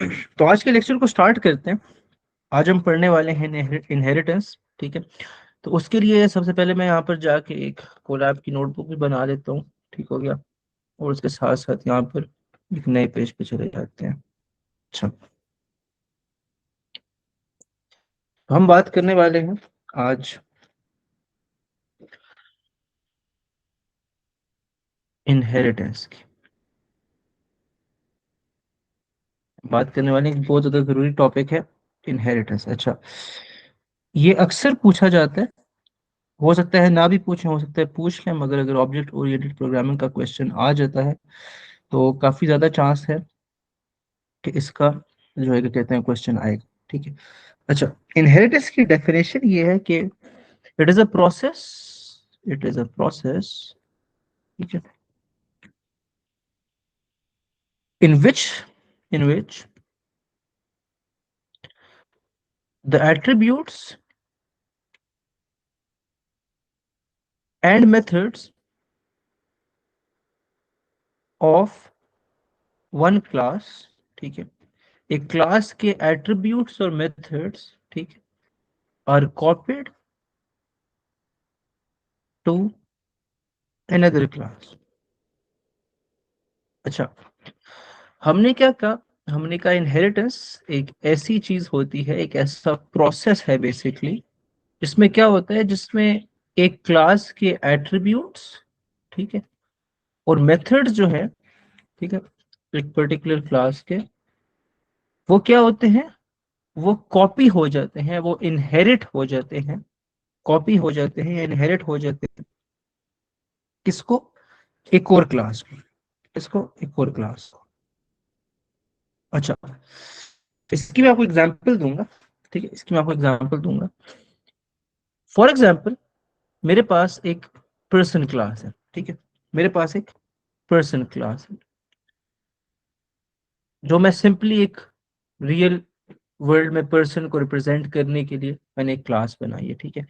तो आज के लेक्चर को स्टार्ट करते हैं। आज हम पढ़ने वाले हैं इनहेरिटेंस। ठीक है, तो उसके लिए सबसे पहले मैं यहाँ पर जाके एक कोलैब की नोटबुक भी बना लेता हूँ। ठीक हो गया। और उसके साथ साथ यहाँ पर एक नए पेज पे चले जाते हैं। अच्छा, तो हम बात करने वाले हैं आज इनहेरिटेंस की। बात करने वाले एक बहुत ज़्यादा ज़रूरी टॉपिक है इनहेरिटेंस। अच्छा, ये अक्सर पूछा जाता है। हो सकता है ना भी पूछें, हो सकता है पूछ लें, मगर अगर ऑब्जेक्ट ओरिएंटेड प्रोग्रामिंग का क्वेश्चन आ जाता है तो काफ़ी ज़्यादा चांस है कि इसका जो है क्या कहते हैं क्वेश्चन आएगा। ठीक है। अच्छा, इनहेरिटेंस की डेफिनेशन ये है कि it is a process, it is a process, ठीक है, in which in which the attributes and methods of one class, ठीक है, एक क्लास के एट्रीब्यूट्स और मेथड्स, ठीक है, are copied to another class. अच्छा, हमने क्या कहा? हमने कहा इनहेरिटेंस एक ऐसी चीज होती है, एक ऐसा प्रोसेस है बेसिकली, जिसमें क्या होता है, जिसमें एक क्लास के एट्रीब्यूट्स, ठीक है, और मेथड्स जो है, ठीक है, एक पर्टिकुलर क्लास के, वो क्या होते हैं, वो कॉपी हो जाते हैं, वो इनहेरिट हो जाते हैं, कॉपी हो जाते हैं या इनहेरिट हो जाते हैं। किसको? एक और क्लास को। किसको? एक और क्लास को। अच्छा, इसकी मैं आपको एग्जांपल दूंगा। ठीक है, इसकी मैं आपको एग्जांपल दूंगा। फॉर एग्जांपल, मेरे पास एक पर्सन क्लास है। ठीक है, मेरे पास एक पर्सन क्लास है, जो मैं सिंपली एक रियल वर्ल्ड में पर्सन को रिप्रेजेंट करने के लिए मैंने एक क्लास बनाई है। ठीक है,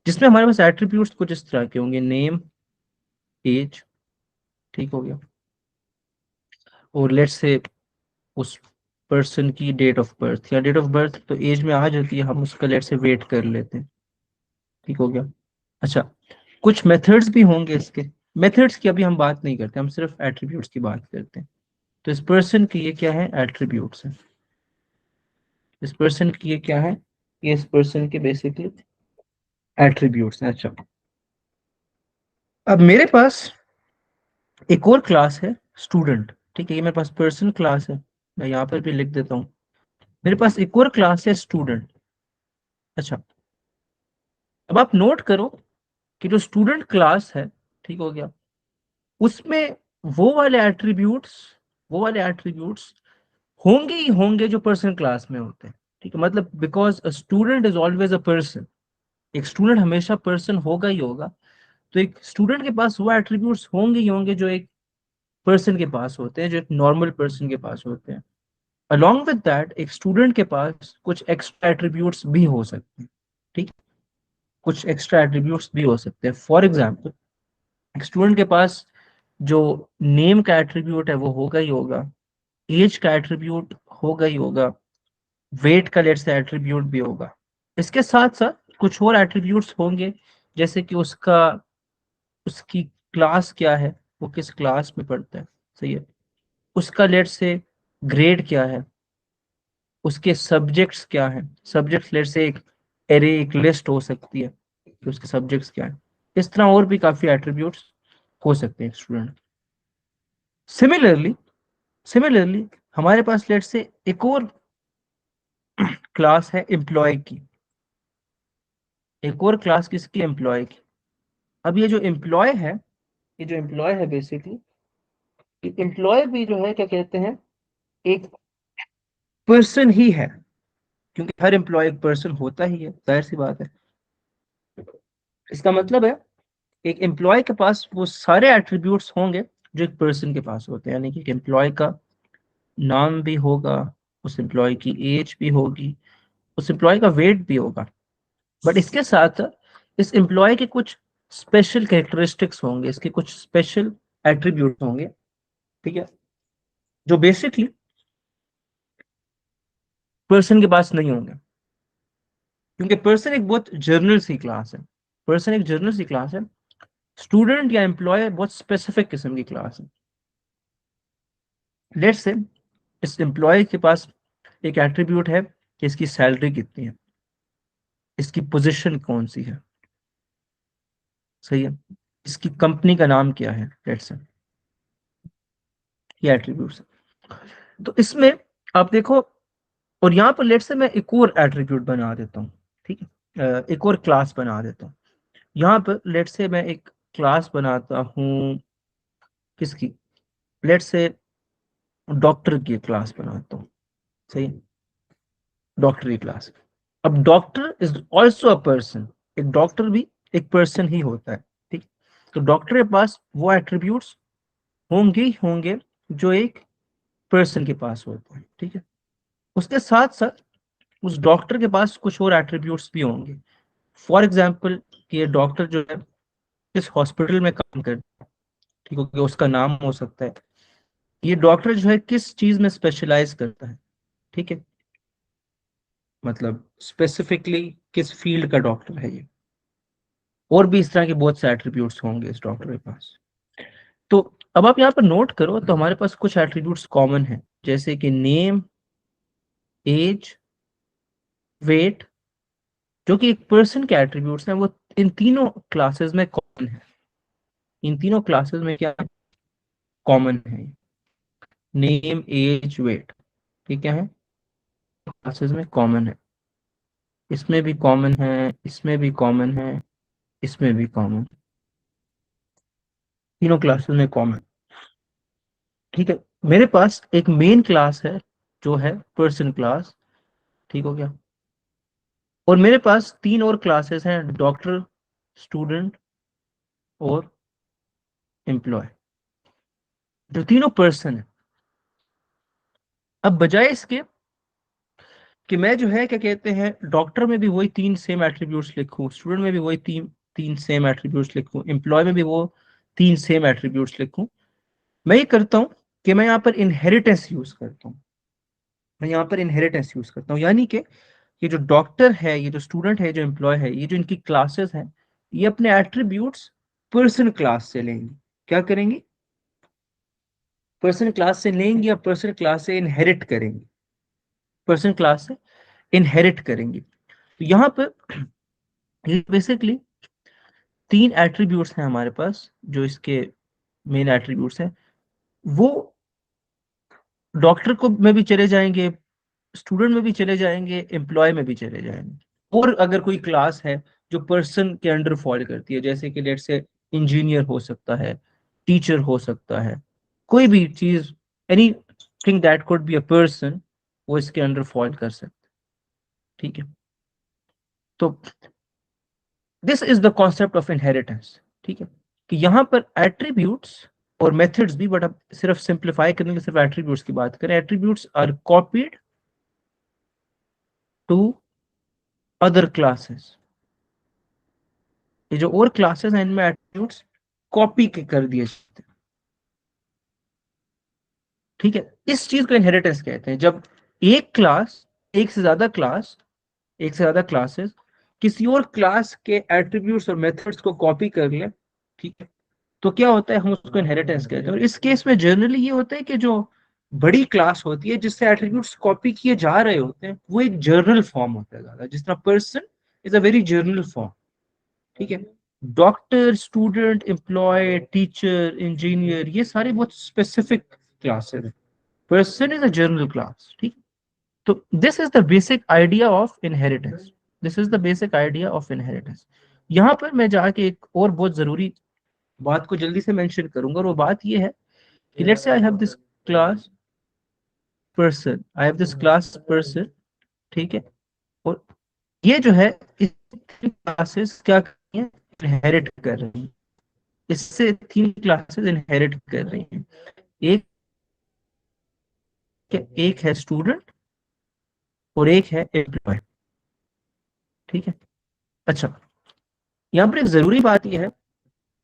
जिसमें हमारे पास एट्रीब्यूट्स कुछ इस तरह के होंगे: नेम, एज, ठीक हो गया, और लेट्स से उस पर्सन की डेट ऑफ बर्थ, या डेट ऑफ बर्थ तो एज में आ जाती है, हम उसका लेट्स से वेट कर लेते हैं। ठीक हो गया। अच्छा, कुछ मेथड्स भी होंगे इसके। मेथड्स की अभी हम बात नहीं करते, हम सिर्फ एट्रीब्यूट्स की बात करते हैं। तो इस पर्सन की ये क्या है? एट्रीब्यूट्स है। इस पर्सन की ये क्या है? ये इस पर्सन के बेसिकली एट्रीब्यूट्स हैं। अच्छा, अब मेरे पास एक और क्लास है स्टूडेंट। ठीक है, ये मेरे पास पर्सन क्लास है, मैं यहाँ पर भी लिख देता हूँ। मेरे पास एक और क्लास है स्टूडेंट। अच्छा, अब आप नोट करो कि जो स्टूडेंट क्लास है, ठीक हो गया, उसमें वो वाले एट्रीब्यूट्स, वो वाले एट्रीब्यूट्स होंगे ही होंगे जो पर्सन क्लास में होते हैं। ठीक है, मतलब because a student is always a person, एक स्टूडेंट हमेशा पर्सन होगा ही होगा। तो एक स्टूडेंट के पास वो एट्रीब्यूट्स होंगे ही होंगे जो एक पर्सन के पास होते हैं, जो एक नॉर्मल पर्सन के पास होते हैं। अलॉन्ग विद दैट, एक स्टूडेंट के पास कुछ एक्स्ट्रा एट्रीब्यूट्स भी हो सकते हैं। ठीक, कुछ एक्स्ट्रा एट्रीब्यूट्स भी हो सकते हैं। फॉर एग्जाम्पल, एक स्टूडेंट के पास जो नेम का एट्रीब्यूट है वो होगा ही होगा, एज का एट्रीब्यूट होगा ही होगा, वेट का लेट्स से एट्रीब्यूट भी होगा। इसके साथ साथ कुछ और एट्रीब्यूट्स होंगे, जैसे कि उसका, उसकी क्लास क्या है, वो किस क्लास में पढ़ता है, सही है, उसका लेट्स से ग्रेड क्या है, उसके सब्जेक्ट्स क्या है। सब्जेक्ट्स लेट्स से एक एरे, एक लिस्ट हो सकती है कि उसके सब्जेक्ट्स क्या है। इस तरह और भी काफी एट्रीब्यूट्स हो सकते हैं स्टूडेंट। सिमिलरली, सिमिलरली हमारे पास लेट्स से एक और क्लास है एम्प्लॉय की। एक और क्लास किसकी? एम्प्लॉय की। अब ये जो एम्प्लॉय है, ये जो एम्प्लॉय है बेसिकली, एम्प्लॉय भी जो है क्या कहते हैं, एक पर्सन ही है, क्योंकि हर एम्प्लॉय एक पर्सन होता ही है, जाहिर सी बात है। इसका मतलब है एक एम्प्लॉय के पास वो सारे एट्रीब्यूट्स होंगे जो एक पर्सन के पास होते हैं, यानी कि एक एम्प्लॉय का नाम भी होगा, उस एम्प्लॉय की एज भी होगी, उस एम्प्लॉय का वेट भी होगा। बट इसके साथ इस एम्प्लॉय के कुछ स्पेशल कैरेक्टरिस्टिक्स होंगे, इसके कुछ स्पेशल एट्रीब्यूट होंगे, ठीक है, जो बेसिकली पर्सन के पास नहीं होंगे, क्योंकि पर्सन एक बहुत जर्नल सी क्लास है। पर्सन एक जर्नल सी क्लास है, स्टूडेंट या एम्प्लॉय बहुत स्पेसिफिक किस्म की क्लास है। लेट्स से इस एम्प्लॉय के पास एक एट्रीब्यूट है कि इसकी सैलरी कितनी है, इसकी पोजीशन कौन सी है, सही है, इसकी कंपनी का नाम क्या है, लेट्स से ये एट्रीब्यूट्स है। तो इसमें आप देखो, और यहाँ पर लेट्स से मैं एक और एट्रीब्यूट बना देता हूँ, ठीक है, एक और क्लास बना देता हूँ। यहाँ पर लेट्स से मैं एक क्लास बनाता हूँ किसकी, लेट्स से डॉक्टर की क्लास बनाता हूँ, सही है, डॉक्टर की क्लास। अब doctor is also a person, एक डॉक्टर भी एक पर्सन ही होता है, ठीक। तो डॉक्टर के पास वो एट्रीब्यूट्स होंगे ही होंगे जो एक पर्सन के पास होते हैं, ठीक है। उसके साथ साथ उस डॉक्टर के पास कुछ और एट्रीब्यूट्स भी होंगे। फॉर एग्जाम्पल कि ये डॉक्टर जो है किस हॉस्पिटल में काम करता है, ठीक है, उसका नाम हो सकता है। ये डॉक्टर जो है किस चीज में स्पेशलाइज करता है, ठीक है, मतलब स्पेसिफिकली किस फील्ड का डॉक्टर है ये। और भी इस तरह के बहुत से एट्रीब्यूट्स होंगे इस डॉक्टर के पास। तो अब आप यहाँ पर नोट करो, तो हमारे पास कुछ एट्रीब्यूट्स कॉमन हैं, जैसे कि नेम, एज, वेट, जो कि एक पर्सन के एट्रीब्यूट्स हैं, वो इन तीनों क्लासेस में कॉमन है। इन तीनों क्लासेस में क्या कॉमन है, नेम, एज, वेट, ठीक है, क्लासेस में कॉमन है। इसमें भी कॉमन है, इसमें भी कॉमन है, इसमें भी कॉमन, तीनों क्लासेस में कॉमन, ठीक है। मेरे पास एक मेन क्लास है जो है पर्सन क्लास, ठीक हो गया। और मेरे पास तीन और क्लासेस हैं, डॉक्टर, स्टूडेंट और एम्प्लॉय, जो तीनों पर्सन है। अब बजाय इसके कि मैं जो है क्या कहते हैं डॉक्टर में भी वही तीन सेम एट्रीब्यूट्स लिखूं, स्टूडेंट में भी वही तीन तीन सेम एट्रीब्यूट्स लिखूं, एम्प्लॉय में भी वो तीन सेम एट्रीब्यूट्स लिखूं, मैं ये करता हूं कि मैं यहाँ पर इनहेरिटेंस यूज करता हूँ। मैं यहाँ पर इनहेरिटेंस यूज करता हूँ, यानी कि ये जो डॉक्टर है, ये जो स्टूडेंट है, जो एम्प्लॉय है, ये जो इनकी क्लासेस हैं, ये अपने एट्रीब्यूट्स पर्सन क्लास से लेंगे। क्या करेंगे, पर्सन क्लास से लेंगे या पर्सन क्लास से इनहेरिट करेंगे, पर्सन क्लास से इनहेरिट करेंगे। तो यहाँ पर बेसिकली तीन एट्रीब्यूट्स हैं हमारे पास, जो इसके मेन एट्रीब्यूट्स हैं, वो डॉक्टर को में भी चले जाएंगे, स्टूडेंट में भी चले जाएंगे, एम्प्लॉय में भी चले जाएंगे। और अगर कोई क्लास है जो पर्सन के अंडर फॉल करती है, जैसे कि लेट से इंजीनियर हो सकता है, टीचर हो सकता है, कोई भी चीज, any thing that could be a person, वो इसके अंडर फॉल कर सकता है, ठीक है। तो this is the concept of inheritance, ठीक है, कि यहाँ पर एट्रीब्यूट्स और मेथड्स भी, बट अब सिर्फ सिंप्लीफाई करने के लिए सिर्फ एट्रीब्यूट्स की बात करें, attributes are copied to other classes. ये जो और क्लासेस हैं इनमें एट्रीब्यूट्स कॉपी के कर दिए जाते हैं, ठीक है। इस चीज को इनहेरिटेंस कहते हैं, जब एक क्लास, एक से ज्यादा क्लास, एक से ज्यादा क्लासेस किसी और क्लास के एट्रीब्यूट्स और मेथड्स को कॉपी कर ले, ठीक है, तो क्या होता है, हम उसको इनहेरिटेंस कहते हैं। और इस केस में जनरली ये होता है कि जो बड़ी क्लास होती है जिससे एट्रीब्यूट्स कॉपी किए जा रहे होते हैं, वो एक जर्नल फॉर्म होता है ज्यादा, जिस तरह person is a very general form, ठीक है। Doctor, student, employee, teacher, engineer, ये सारे बहुत स्पेसिफिक क्लासेस हैं, person is a general class, ठीक। तो this is the basic idea of inheritance, this is the basic idea of inheritance. यहाँ पर मैं जाके एक और बहुत जरूरी बात को जल्दी से मेंशन करूंगा, और वो बात ये है कि let's say I have this class person, I have this class person, ठीक है। और ये जो है इस क्लासेस क्या कर रही हैं, इनहेरिट कर रही हैं, इससे तीन क्लासेस इनहेरिट कर रही हैं। एक एक है स्टूडेंट और एक है एम्प्लॉय, ठीक है। अच्छा, यहाँ पर एक जरूरी बात यह है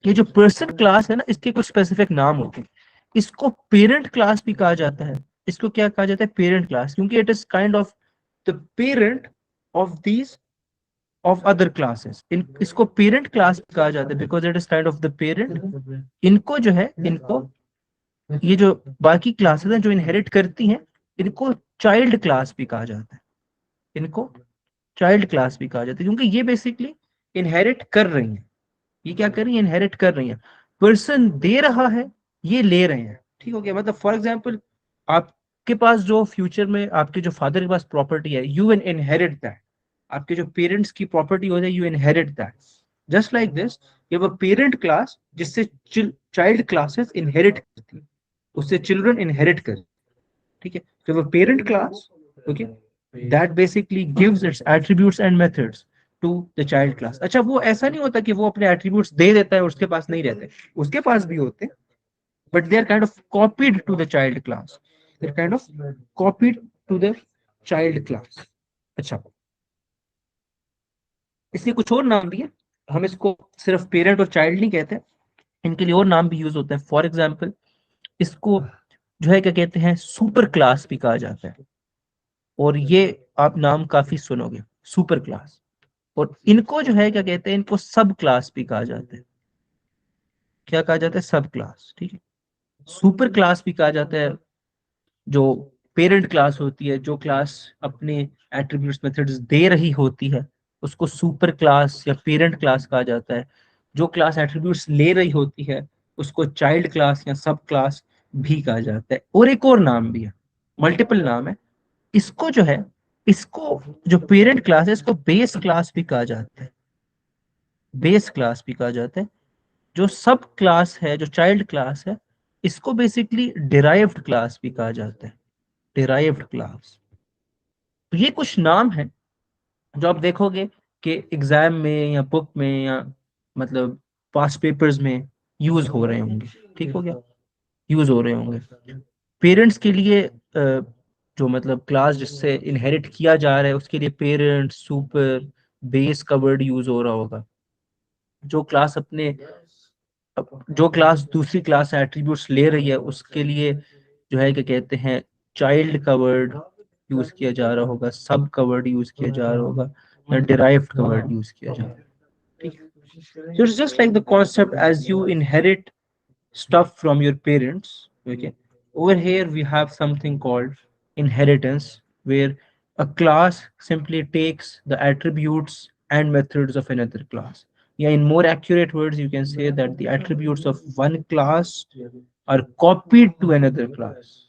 कि जो पर्सन क्लास है ना, इसके कुछ स्पेसिफिक नाम होते हैं। इसको पेरेंट क्लास भी कहा जाता है, इसको क्या कहा जाता है, पेरेंट क्लास, क्योंकि it is kind of the parent of these of other classes. इसको पेरेंट क्लास कहा जाता है because it is kind of the parent. इनको जो है, इनको ये जो बाकी क्लासेस हैं जो इनहेरिट करती हैं, इनको चाइल्ड क्लास भी कहा जाता है। इनको चाइल्ड क्लास भी कहा जाता है क्योंकि ये बेसिकली इनहेरिट कर रही हैं। ये क्या कर रही है? इनहेरिट कर रही है। पर्सन दे रहा है, ये ले रहे हैं। ठीक हो गया? मतलब फॉर एग्जाम्पल, आपके पास जो फ्यूचर में आपके जो फादर के पास प्रॉपर्टी है, यू एन इनहेरिट दैट। आपके जो पेरेंट्स की प्रॉपर्टी हो जाए, you inherit that. Just like this, ये वो पेरेंट क्लास जिससे चाइल्ड क्लासेस इनहेरिट करती है, उससे चिल्ड्रन इनहेरिट कर। ठीक है? तो वो parent class, okay, that basically gives its attributes and methods to the child class. अच्छा, वो ऐसा नहीं होता कि वो अपने एट्रीब्यूट्स दे देता है और उसके पास नहीं रहते, उसके पास भी होते हैं, but they are kind of copied to the child class. They are kind of copied to the child class. अच्छा, इसलिए कुछ और नाम भी है, हम इसको सिर्फ पेरेंट और चाइल्ड नहीं कहते, इनके लिए और नाम भी यूज होते हैं। फॉर एग्जाम्पल, इसको जो है क्या कहते हैं, सुपर क्लास भी कहा जाता है। और ये आप नाम काफी सुनोगे, सुपर क्लास। और इनको जो है क्या कहते हैं, इनको सब क्लास भी कहा जाता है। क्या कहा जाता है? सब क्लास। ठीक है? सुपर क्लास भी कहा जाता है। जो पेरेंट क्लास होती है, जो क्लास अपने एट्रीब्यूट्स मेथड्स दे रही होती है, उसको सुपर क्लास या पेरेंट क्लास कहा जाता है। जो क्लास एट्रीब्यूट्स ले रही होती है, उसको चाइल्ड क्लास या सब क्लास भी कहा जाता है। और एक और नाम भी है, मल्टीपल नाम है। इसको जो है, इसको जो पेरेंट क्लास है, इसको बेस क्लास भी कहा जाता है। बेस क्लास भी कहा जाता है। जो सब क्लास है, जो चाइल्ड क्लास है, इसको बेसिकली डिराइव्ड क्लास भी कहा जाता है। Derived class. तो ये कुछ नाम है जो आप देखोगे कि एग्जाम में या बुक में या मतलब पास पेपर्स में यूज हो रहे होंगे। ठीक हो गया? यूज हो रहे होंगे। पेरेंट्स के लिए जो मतलब क्लास जिससे इनहेरिट किया जा रहा है, उसके लिए पेरेंट्स, सुपर, बेस का वर्ड यूज हो रहा होगा। जो क्लास अपने जो क्लास दूसरी क्लास से एट्रीब्यूट्स ले रही है, उसके लिए जो है क्या कहते हैं, चाइल्ड का वर्ड यूज किया जा रहा होगा, सब का वर्ड यूज किया जा रहा होगा, या डिराइव्ड का वर्ड यूज किया जा रहा है। ठीक है? So it's just like the concept as you inherit stuff from your parents. Okay. Over here we have something called inheritance, where a class simply takes the attributes and methods of another class. Yeah, in more accurate words, you can say that the attributes of one class are copied to another class.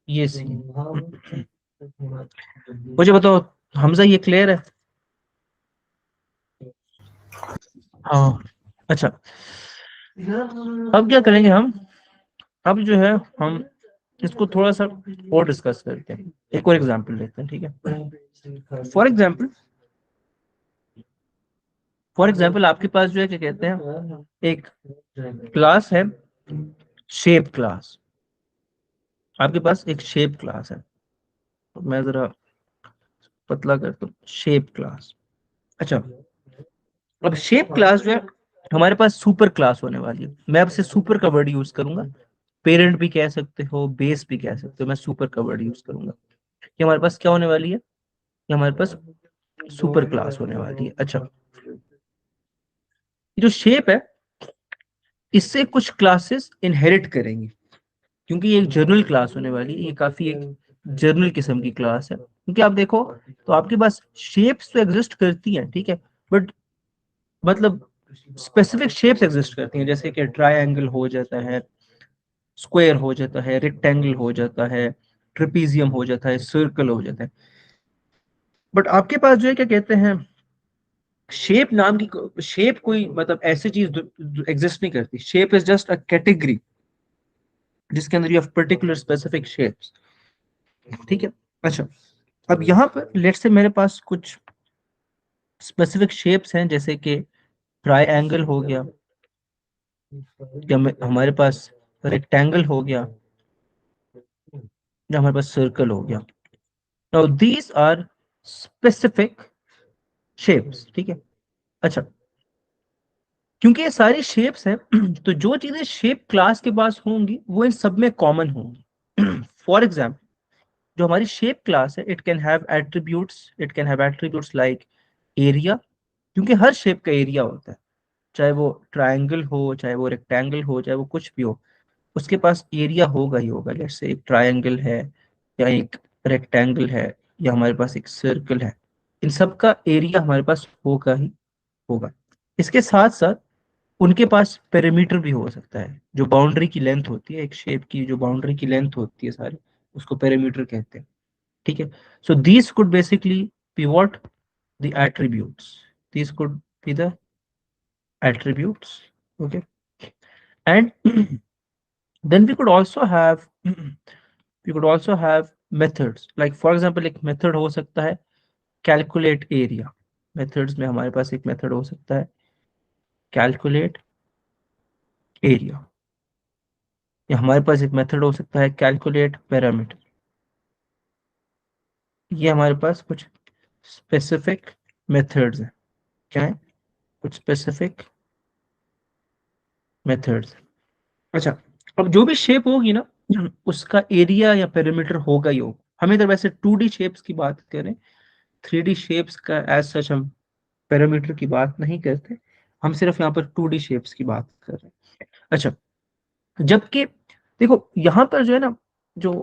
Yes. मुझे बताओ, हमजा, ये clear है? हाँ। अच्छा, अब क्या करेंगे हम? अब जो है, हम इसको थोड़ा सा और डिस्कस करते हैं। एक और एग्जांपल लेते हैं। ठीक है? फॉर एग्जांपल आपके पास जो है क्या कहते हैं, एक क्लास है, शेप क्लास। आपके पास एक शेप क्लास है, तो मैं जरा पतला करता हूँ, शेप क्लास। अच्छा, अब शेप क्लास जो है, हमारे पास सुपर क्लास होने वाली है। मैं अब से सुपर का वर्ड यूज करूंगा। पेरेंट भी कह सकते हो, बेस भी कह सकते हो, मैं सुपर का वर्ड यूज करूंगा। ये हमारे पास क्या होने वाली है? ये हमारे पास सुपर क्लास होने वाली है। अच्छा, ये जो शेप है, इससे कुछ क्लासेस इनहेरिट करेंगी, क्योंकि ये एक जर्नल क्लास होने वाली है। ये काफी एक जर्नल किस्म की क्लास है, क्योंकि आप देखो तो आपके पास शेप्स तो एग्जिस्ट करती हैं, ठीक है, बट मतलब स्पेसिफिक शेप्स एग्जिस्ट करती हैं, जैसे कि ट्रायंगल हो जाता है, स्क्वायर हो जाता है, रेक्टेंगल हो जाता है, ट्रेपीजियम हो जाता है, सर्कल हो जाता है। बट आपके पास जो है क्या कहते हैं, शेप नाम की शेप कोई मतलब ऐसी चीज एग्जिस्ट नहीं करती। Shape is just a category जिसके अंदर you have particular specific shapes. ठीक है? अच्छा, अब यहाँ पर लेट्स से मेरे पास कुछ स्पेसिफिक शेप्स हैं, जैसे कि ट्रायंगल हो गया, या हमारे पास रेक्टेंगल हो गया, या हमारे पास सर्कल हो गया। Now these are specific shapes. ठीक है? अच्छा, क्योंकि ये सारी शेप्स हैं, तो जो चीजें शेप क्लास के पास होंगी वो इन सब में कॉमन होंगी। फॉर एग्जाम्पल, जो हमारी शेप क्लास है, it can have attributes like area, क्योंकि हर शेप का एरिया होता है, चाहे वो ट्रायंगल हो, चाहे वो रेक्टेंगल हो, चाहे वो कुछ भी हो, उसके पास एरिया होगा ही होगा। जैसे एक ट्रायंगल है, या एक रेक्टेंगल है, या हमारे पास एक सर्कल है, इन सब का एरिया हमारे पास होगा ही होगा। इसके साथ साथ उनके पास पेरीमीटर भी हो सकता है, जो बाउंड्री की लेंथ होती है, एक शेप की जो बाउंड्री की लेंथ होती है सारी, उसको पेरीमीटर कहते हैं। ठीक है, so these could basically be what, the attributes, these could be the attributes. Okay, and then we could also have methods, like for example एक method हो सकता है calculate area। methods में हमारे पास एक method हो सकता है calculate area, या हमारे पास एक method हो सकता है calculate parameter। ये हमारे पास कुछ specific methods हैं। क्या है? कुछ specific methods। अच्छा, अब जो भी शेप होगी ना, उसका एरिया या पेरीमीटर होगा ही होगा। हम इधर वैसे 2D शेप्स की बात करें, 3D शेप्स का एज सच हम पैरामीटर की बात नहीं करते, हम सिर्फ यहाँ पर 2D शेप्स की बात कर रहे हैं। अच्छा, जबकि देखो यहाँ पर जो है ना, जो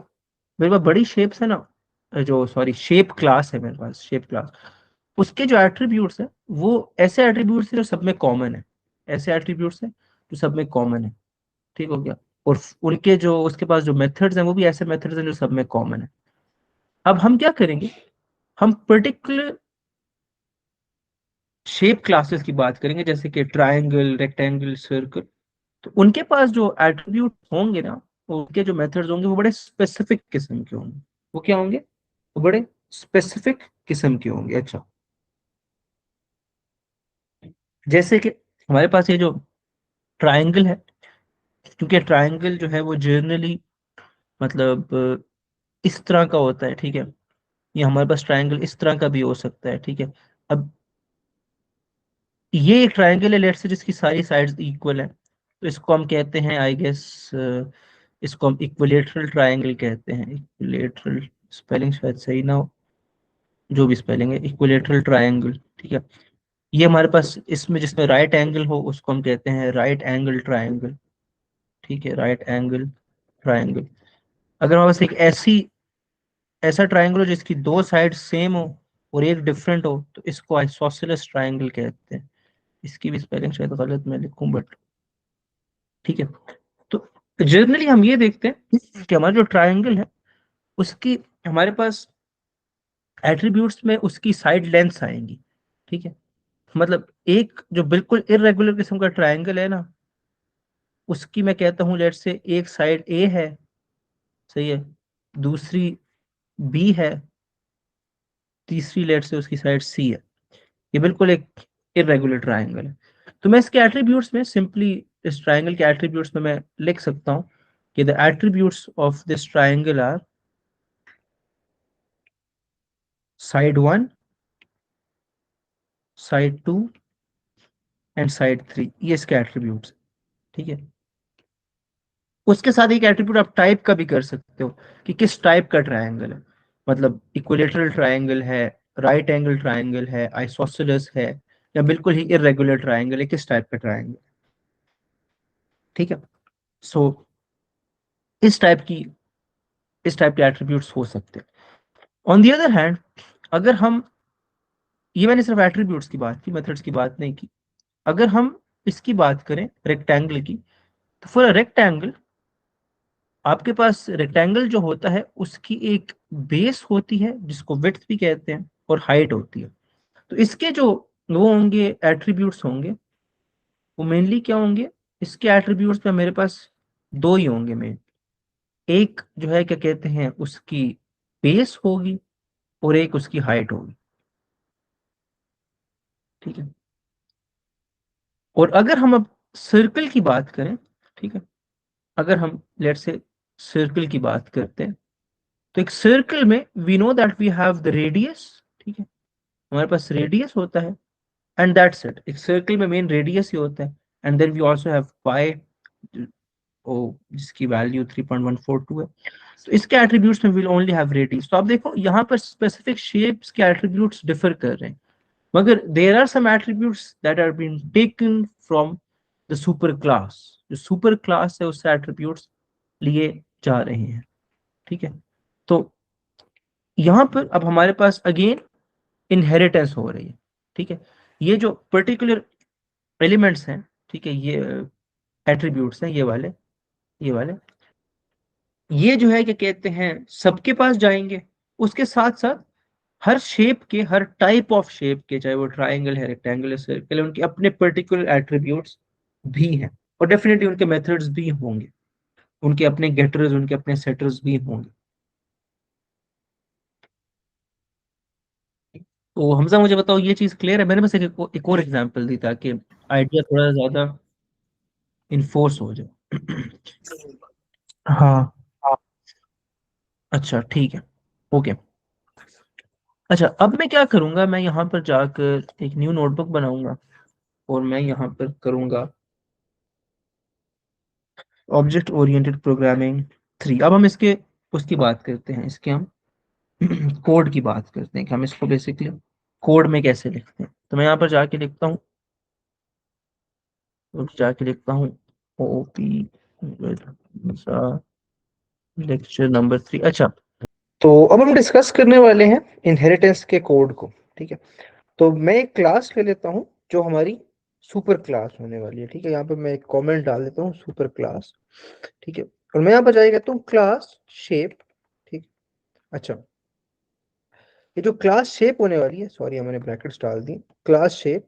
मेरे पास बड़ी शेप्स है ना, जो सॉरी शेप क्लास है मेरे पास, शेप क्लास, उसके जो एट्रीब्यूट्स है वो ऐसे एट्रीब्यूट्स है जो सब में कॉमन है, ऐसे एट्रीब्यूट्स है जो सब में कॉमन है। ठीक हो गया? और उनके जो उसके पास जो मेथड्स हैं वो भी ऐसे मेथड्स हैं जो सब में कॉमन है। अब हम क्या करेंगे, हम पर्टिकुलर शेप क्लासेस की बात करेंगे, जैसे कि ट्रायंगल, रेक्टेंगल, सर्कल। तो उनके पास जो एट्रीब्यूट होंगे ना, उनके जो मेथड्स होंगे वो बड़े स्पेसिफिक किस्म के होंगे। वो क्या होंगे? वो बड़े स्पेसिफिक किस्म के होंगे। अच्छा, जैसे कि हमारे पास ये जो ट्रायंगल है, क्योंकि ट्रायंगल जो है वो जनरली मतलब इस तरह का होता है। ठीक है, ये हमारे पास ट्रायंगल इस तरह का भी हो सकता है। ठीक है, अब ये एक ट्रायंगल है लेट्स से, जिसकी सारी साइड्स इक्वल है, तो इसको हम कहते हैं आई गेस, इसको हम इक्विलेटरल ट्रायंगल कहते हैं। इक्विलेटरल, स्पेलिंग शायद सही ना हो, जो भी स्पेलिंग है, इक्विलेटरल ट्रायंगल। ठीक है, ये हमारे पास इसमें जिसमें राइट एंगल हो उसको हम कहते हैं राइट एंगल ट्रायंगल। ठीक है, राइट एंगल ट्रायंगल। अगर हमारे पास एक ऐसा ट्रायंगल हो जिसकी दो साइड सेम हो और एक डिफरेंट हो, तो इसको आइसोसेलेस ट्रायंगल कहते हैं। इसकी भी स्पेलिंग शायद गलत मैं लिखूं, बट ठीक है। तो जनरली हम ये देखते हैं कि हमारा जो ट्रायंगल है उसकी, हमारे पास एट्रीब्यूट्स में उसकी साइड लेंथ्स आएंगी। ठीक है, मतलब एक जो बिल्कुल इरेगुलर किस्म का ट्रायंगल है ना, उसकी मैं कहता हूँ लेट से एक साइड ए है, सही है, दूसरी बी है, तीसरी लेट से उसकी साइड सी है। ये बिल्कुल एक इरेगुलर ट्रायंगल है। तो मैं इसके एट्रीब्यूट्स में सिंपली, इस ट्रायंगल के एट्रीब्यूट्स में मैं लिख सकता हूँ कि the attributes of this triangle are side one, side two and side three. ये इसके एट्रीब्यूट्स। ठीक है, उसके साथ एक एट्रीब्यूट आप टाइप का भी कर सकते हो, कि किस टाइप का ट्रायंगल है, मतलब इक्विलेटरल ट्रायंगल है, राइट एंगल ट्रायंगल है, आइसोसेलेस है, या बिल्कुल ही इरेगुलर ट्रायंगल है, किस टाइप का ट्रायंगल। ठीक है, सो इस टाइप की इस टाइप के एट्रीब्यूट्स हो सकते हैं। ऑन द अदर हैंड, अगर हम, ये मैंने सिर्फ एट्रीब्यूट्स की बात की, मेथड्स की बात नहीं की, अगर हम इसकी बात करें रेक्टेंगल की, तो फॉर रेक्टेंगल आपके पास रेक्टेंगल जो होता है उसकी एक बेस होती है जिसको विड्थ भी कहते हैं, और हाइट होती है। तो इसके जो वो होंगे एट्रीब्यूट्स होंगे, वो मेनली क्या होंगे, इसके एट्रीब्यूट्स में मेरे पास दो ही होंगे मेन। एक जो है क्या कहते हैं, उसकी बेस होगी, और एक उसकी हाइट होगी। ठीक है, और अगर हम अब सर्कल की बात करें, ठीक है, अगर हम लेट से सर्कल की बात करते हैं, तो एक सर्कल में we know that we have the radius. ठीक है, हमारे पास रेडियस होता है, एंड दैट्स इट। एक सर्कल में मेन रेडियस ही होता है, and then we also have pi, जिसकी वैल्यू 3.142 है। तो इसके एट्रीब्यूट्स में विल ओनली हैव रेडियस। तो आप देखो यहाँ पर स्पेसिफिक शेप्स के एट्रीब्यूट्स डिफर कर रहे हैं, मगर there are some attributes that are been taken from the super class. जो सुपर क्लास है उससे एट्रीब्यूट्स लिए जा रहे हैं, ठीक है। तो यहाँ पर अब हमारे पास अगेन इनहेरिटेंस हो रही है, ठीक है। ये जो पर्टिकुलर एलिमेंट्स हैं, ठीक है, ये एट्रीब्यूट्स हैं, ये वाले ये जो है क्या कहते हैं सबके पास जाएंगे। उसके साथ साथ हर शेप के, हर टाइप ऑफ शेप के, चाहे वो ट्राइंगल है, रेक्टेंगल है, सर्कल है, उनके अपने पर्टिकुलर एट्रीब्यूट्स भी हैं, और डेफिनेटली उनके मेथड्स भी होंगे, उनके अपने गेटर्स, उनके अपने सेटर्स भी होंगे। तो हमजा मुझे बताओ ये चीज क्लियर है? मैंने बस एक और एग्जांपल दी ताकि आइडिया थोड़ा ज्यादा इन्फोर्स हो जाए। हाँ। अच्छा ठीक है, ओके। अच्छा, अब मैं क्या करूंगा, मैं यहाँ पर जाकर एक न्यू नोटबुक बनाऊंगा और मैं यहाँ पर करूंगा ऑब्जेक्ट ओरिएंटेड प्रोग्रामिंग 3। अब हम इसके उसकी बात करते हैं, इसके हम कोड की बात करते हैं कि हम इसको बेसिकली कोड में कैसे लिखते हैं। तो मैं यहाँ पर जाके लिखता हूँ, ओ पी लेक्चर नंबर 3। अच्छा, तो अब हम डिस्कस करने वाले हैं इनहेरिटेंस के कोड को, ठीक है। तो मैं एक क्लास ले लेता हूँ जो हमारी सुपर क्लास होने वाली है, ठीक है। यहाँ पे मैं एक कमेंट डाल देता हूँ सुपर क्लास, ठीक है। और मैं यहाँ पर जाके कहता हूँ क्लास शेप, ठीक। अच्छा, ये जो क्लास शेप होने वाली है, सॉरी मैंने ब्रैकेट्स डाल दी, क्लास शेप,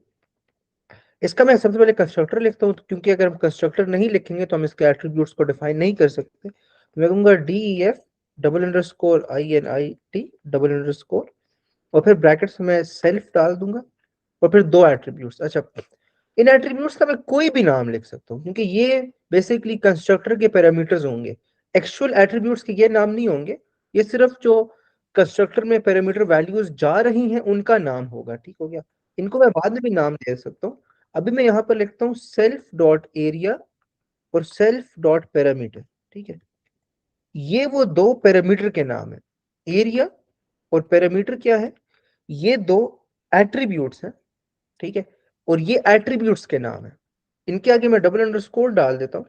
इसका मैं सबसे पहले कंस्ट्रक्टर लिखता हूँ, क्योंकि अगर हम कंस्ट्रक्टर नहीं लिखेंगे तो हम इसके एट्रीब्यूट्स को डिफाइन नहीं कर सकते। तो मैं कहूँगा D E F double underscore I N I T double underscore, और फिर ब्रैकेट्स में सेल्फ डाल दूंगा, और फिर दो एट्रीब्यूट्स। अच्छा, इन एट्रीब्यूट्स का मैं कोई भी नाम लिख सकता हूँ, क्योंकि ये बेसिकली कंस्ट्रक्टर के पैरामीटर्स होंगे, एक्चुअल एट्रीब्यूट्स के ये नाम नहीं होंगे। ये सिर्फ जो कंस्ट्रक्टर में पैरामीटर वैल्यूज जा रही हैं उनका नाम होगा, ठीक हो गया। इनको मैं बाद में भी नाम दे सकता हूँ। अभी मैं यहाँ पर लिखता हूँ सेल्फ डॉट एरिया और सेल्फ डॉट पैरामीटर, ठीक है। ये वो दो पैरामीटर के नाम है, एरिया और पैरामीटर क्या है, ये दो एट्रीब्यूट्स हैं, ठीक है। और ये एट्रीब्यूट्स के नाम है। इनके आगे मैं डबल अंडरस्कोर डाल देता हूँ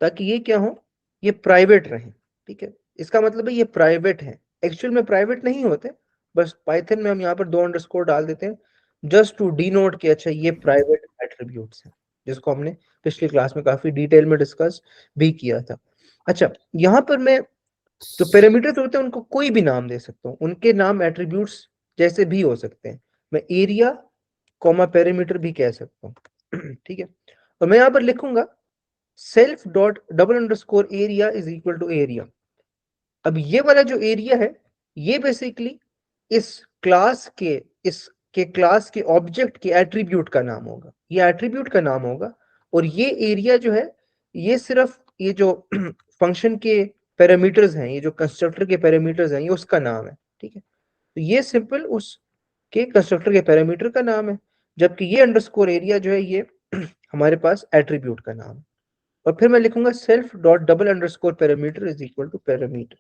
ताकि ये क्या हो, ये प्राइवेट रहे, ठीक है। इसका मतलब है ये प्राइवेट है, एक्चुअल में प्राइवेट नहीं होते, बस पाइथन में हम यहाँ पर दो अंडरस्कोर डाल देते हैं जस्ट टू डिनोट कि अच्छा ये प्राइवेट एट्रीब्यूट्स हैं, जिसको हमने पिछली क्लास में काफी डिटेल में डिस्कस भी किया था। अच्छा, यहाँ पर मैं जो पैरामीटर्स होते हैं उनको कोई भी नाम दे सकता हूँ, उनके नाम एट्रीब्यूट्स जैसे भी हो सकते हैं। मैं एरिया कॉमा पैरामीटर भी कह सकता हूँ, ठीक है। और मैं यहाँ पर लिखूंगा self dot double underscore area is equal to area. अब ये वाला जो एरिया है, ये बेसिकली इस क्लास के इसके क्लास के ऑब्जेक्ट के एट्रीब्यूट का नाम होगा, ये एट्रीब्यूट का नाम होगा। और ये एरिया जो है, ये सिर्फ ये जो फंक्शन के पैरामीटर्स हैं, ये जो कंस्ट्रक्टर के पैरामीटर्स हैं, ये उसका नाम है, ठीक है। तो ये सिंपल उसके कंस्ट्रक्टर के पैरामीटर का नाम है, जबकि ये अंडरस्कोर एरिया जो है ये हमारे पास एट्रीब्यूट का नाम है। और फिर मैं लिखूंगा self dot double underscore parameter is equal to parameter,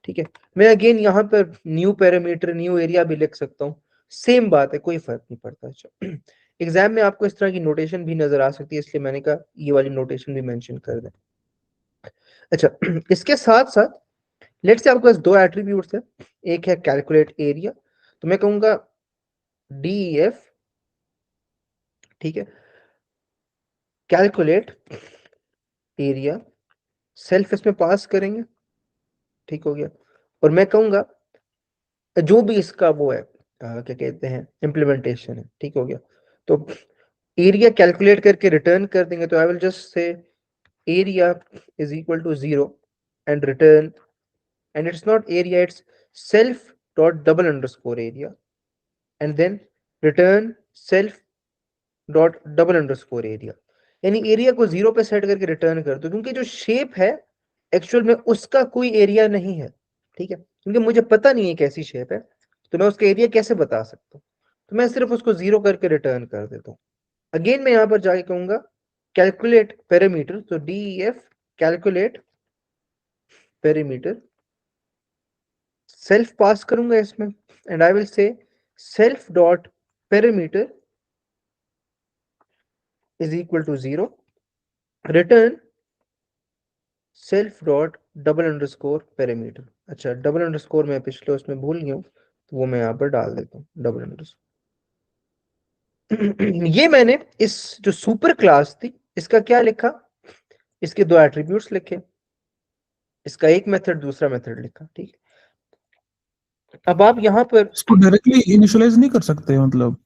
ठीक है। मैं अगेन यहाँ पर न्यू पैरामीटर न्यू एरिया भी लिख सकता हूँ, सेम बात है, कोई फर्क नहीं पड़ता। अच्छा, एग्जाम में आपको इस तरह की नोटेशन भी नजर आ सकती है, इसलिए मैंने कहा ये वाली नोटेशन भी मेंशन कर दें। अच्छा, इसके साथ साथ लेट्स से आपके पास दो एट्रीब्यूट्स है, एक है कैलकुलेट एरिया, तो मैं कहूंगा डी एफ, ठीक है, कैलकुलेट एरिया, सेल्फ इसमें पास करेंगे, ठीक हो गया। और मैं कहूंगा जो भी इसका वो है क्या कहते हैं इम्प्लीमेंटेशन है, ठीक हो गया। तो एरिया कैलकुलेट करके रिटर्न कर देंगे, तो I will just say area is equal to 0 and return, and it's not area, it's self dot double underscore area, and then return self dot double underscore area. यानी area को 0 पे set करके return कर दो, क्योंकि जो shape है actual में उसका कोई एरिया नहीं है, ठीक है। क्योंकि मुझे पता नहीं है कैसी शेप है, तो मैं उसका एरिया कैसे बता सकता हूँ, तो मैं सिर्फ उसको 0 करके रिटर्न कर देता हूँ। अगेन मैं यहाँ पर जाके कहूंगा कैलकुलेट पैरामीटर, तो D F calculate perimeter, self pass करूंगा इसमें, and I will say self dot perimeter is equal to 0, return self dot double underscore perimeter. अच्छा, डबल अंडरस्कोर मैं पिछले उसमें भूल गया हूँ, तो वो मैं यहाँ पर डाल देता हूँ, डबल अंडरस्कोर। ये मैंने इस जो सुपर क्लास थी इसका क्या लिखा, इसके दो एट्रीब्यूट्स लिखे, इसका एक मेथड दूसरा मेथड लिखा, ठीक है। अब आप यहाँ पर इसको डायरेक्टली इनिशियलाइज नहीं कर सकते मतलब?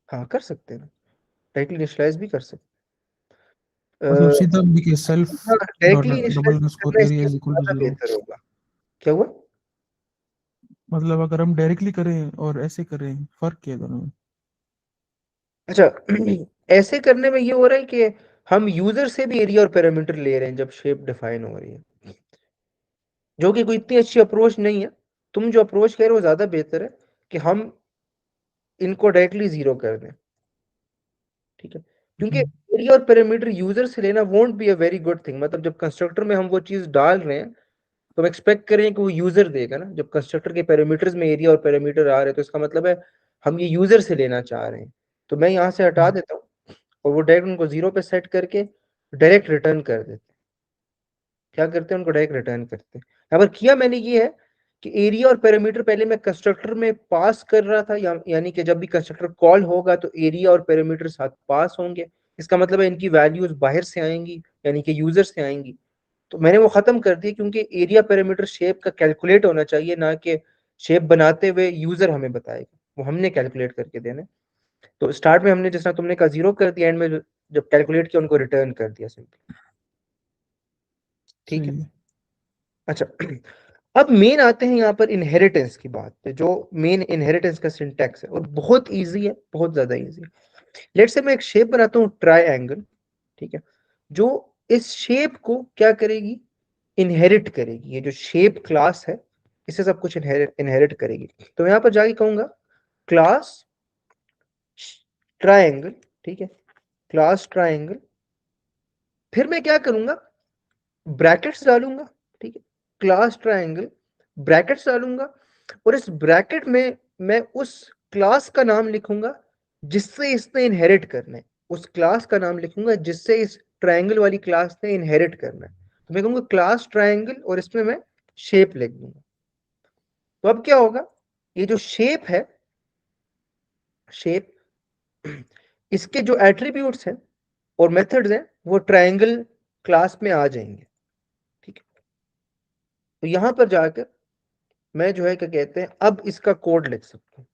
हाँ कर सकते हैं, डायरेक्टली इनिशियलाइज भी कर सकते मतलब हैं। सीधा लिखे सेल्फ हाँ, dot directly double initialise underscore करना एरिया इसके इज इक्वल टू ज्यादा 0। बेहतर होगा। क्या हुआ? मतलब अगर हम डायरेक्टली करें और ऐसे करें, फर्क क्या है दोनों में? अच्छा, ऐसे करने में ये हो रहा है कि हम यूजर से भी एरिया और पैरामीटर ले रहे हैं जब शेप डिफाइन हो रही है, जो कि कोई इतनी अच्छी अप्रोच नहीं है। तुम जो अप्रोच कह रहे हो ज्यादा बेहतर है कि हम इनको डायरेक्टली जीरो कर दें, ठीक है। क्योंकि एरिया और पैरामीटर यूजर से लेना won't be a very good thing. मतलब जब कंस्ट्रक्टर में हम वो चीज डाल रहे हैं तो हम एक्सपेक्ट करें कि वो यूजर देगा ना। जब कंस्ट्रक्टर के पैरामीटर्स में एरिया और पैरामीटर आ रहे हैं तो इसका मतलब है हम ये यूजर से लेना चाह रहे हैं। तो मैं यहाँ से हटा देता हूँ और वो डायरेक्ट उनको 0 पे सेट करके डायरेक्ट रिटर्न कर देते हैं। क्या करते हैं, उनको डायरेक्ट रिटर्न करते हैं। यहाँ पर किया मैंने ये है कि एरिया और पैरामीटर पहले मैं कंस्ट्रक्टर में पास कर रहा था, यानी कि जब भी कंस्ट्रक्टर कॉल होगा तो एरिया और पैरामीटर साथ पास होंगे। इसका मतलब है इनकी वैल्यूज बाहर से आएंगी, यानी कि यूजर से आएंगी। तो मैंने वो खत्म कर दिया, क्योंकि एरिया पैरामीटर शेप का कैलकुलेट होना चाहिए, ना कि शेप बनाते हुए यूजर हमें बताएगा, वो हमने कैलकुलेट करके देना है। तो स्टार्ट में हमने जिस तरह तुमने कहा 0 कर दिया, एंड में जब कैलकुलेट किया उनको रिटर्न कर दिया सिंपल, ठीक है। सही है। अच्छा, अब मेन आते हैं यहाँ पर इनहेरिटेंस की बात पे, जो मेन इनहेरिटेंस का सिंटैक्स है और बहुत इजी है, बहुत ज्यादा इजी है। लेट्स से मैं एक शेप बनाता हूँ ट्रायंगल, ठीक है, जो इस शेप को क्या करेगी, इनहेरिट करेगी। ये जो शेप क्लास है इसे सब कुछ इनहेरिट करेगी। तो यहाँ पर जाके कहूंगा क्लास ट्रायंगल, ठीक है, क्लास ट्रायंगल। फिर मैं क्या करूंगा, ब्रैकेट्स डालूंगा, ठीक है, क्लास ट्रायंगल, ब्रैकेट्स डालूंगा, और इस ब्रैकेट में मैं उस क्लास का नाम लिखूंगा जिससे इसने इनहेरिट करना है। उस क्लास का नाम लिखूंगा जिससे इस ट्रायंगल वाली क्लास ने इनहेरिट करना है। तो मैं कहूंगा क्लास ट्रायंगल और इसमें मैं शेप लिख दूंगा। तो अब क्या होगा, ये जो शेप है, शेप, इसके जो एट्रीब्यूट्स हैं और मेथड्स हैं वो ट्रायंगल क्लास में आ जाएंगे, ठीक है। तो यहां पर जाकर मैं जो है क्या कहते हैं, अब इसका कोड लिख सकता हूं,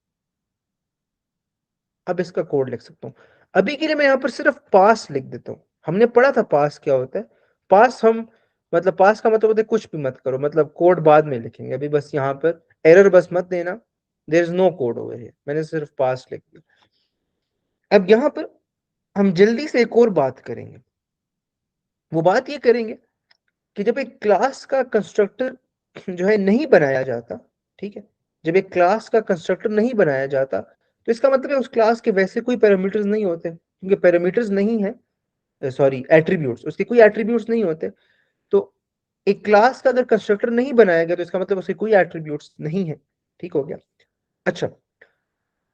अब इसका कोड लिख सकता हूं। अभी के लिए मैं यहां पर सिर्फ पास लिख देता हूं। हमने पढ़ा था पास क्या होता है। पास हम, मतलब पास का मतलब होता है कुछ भी मत करो, मतलब कोड बाद में लिखेंगे, अभी बस यहाँ पर एरर बस मत देना, there is no code over here, मैंने सिर्फ पास लिख दिया। अब यहाँ पर हम जल्दी से एक और बात करेंगे। वो बात ये करेंगे कि जब एक क्लास का कंस्ट्रक्टर जो है नहीं बनाया जाता, ठीक है, जब एक क्लास का कंस्ट्रक्टर नहीं बनाया जाता तो इसका मतलब है उस क्लास के वैसे कोई पैरामीटर्स नहीं होते, क्योंकि पैरामीटर्स नहीं है, सॉरी एट्रीब्यूट्स, उसके कोई एट्रीब्यूट्स नहीं होते। तो एक क्लास का अगर कंस्ट्रक्टर नहीं बनाया गया तो इसका मतलब उसके कोई एट्रीब्यूट्स नहीं है, ठीक हो गया। अच्छा,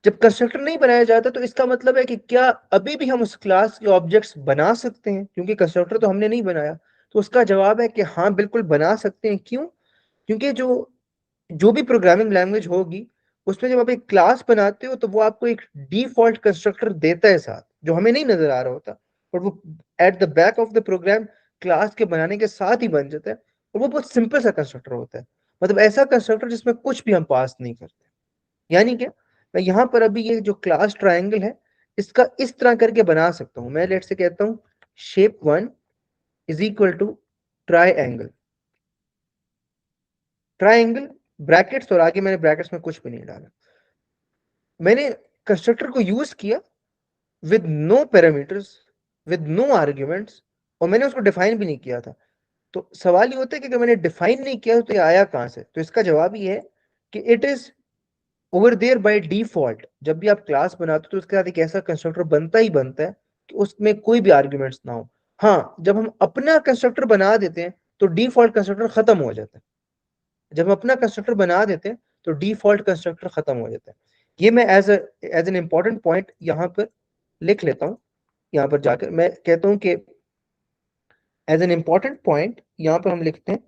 जब कंस्ट्रक्टर नहीं बनाया जाता तो इसका मतलब है कि क्या अभी भी हम उस क्लास के ऑब्जेक्ट्स बना सकते हैं, क्योंकि कंस्ट्रक्टर तो हमने नहीं बनाया। तो उसका जवाब है कि हाँ बिल्कुल बना सकते हैं। क्यों? क्योंकि जो जो भी प्रोग्रामिंग लैंग्वेज होगी उसमें जब आप एक क्लास बनाते हो तो वो आपको एक डिफॉल्ट कंस्ट्रक्टर देता है साथ, जो हमें नहीं नजर आ रहा होता, और वो at the back of the program class के बनाने के साथ ही बन जाता है। और वो बहुत सिंपल सा कंस्ट्रक्टर होता है, मतलब ऐसा कंस्ट्रक्टर जिसमें कुछ भी हम पास नहीं करते। यानी कि मैं यहाँ पर अभी ये जो क्लास ट्रायंगल है इसका इस तरह करके बना सकता हूँ। मैं लेट से कहता हूँ shape 1 is equal to triangle, triangle brackets, और आगे मैंने ब्रैकेट्स में कुछ भी नहीं डाला। मैंने कंस्ट्रक्टर को यूज किया with no parameters, with no arguments, और मैंने उसको डिफाइन भी नहीं किया था। तो सवाल ये होता है कि अगर मैंने डिफाइन नहीं किया तो ये आया कहां से? तो इसका जवाब ये है कि it is over there by default. जब भी आप क्लास बनाते हो तो उसके साथ एक ऐसा कंस्ट्रक्टर बनता ही बनता है कि उसमें कोई भी आर्ग्यूमेंट्स ना हो। हाँ, जब हम अपना कंस्ट्रक्टर बना देते हैं तो डिफॉल्ट कंस्ट्रक्टर खत्म हो जाता है। जब हम अपना कंस्ट्रक्टर बना देते हैं तो डिफॉल्ट कंस्ट्रक्टर खत्म हो जाता है। ये मैं एज एन इंपॉर्टेंट पॉइंट यहाँ पर लिख लेता हूँ। यहाँ पर जाकर मैं कहता हूँ कि एज एन इंपॉर्टेंट पॉइंट यहाँ पर हम लिखते हैं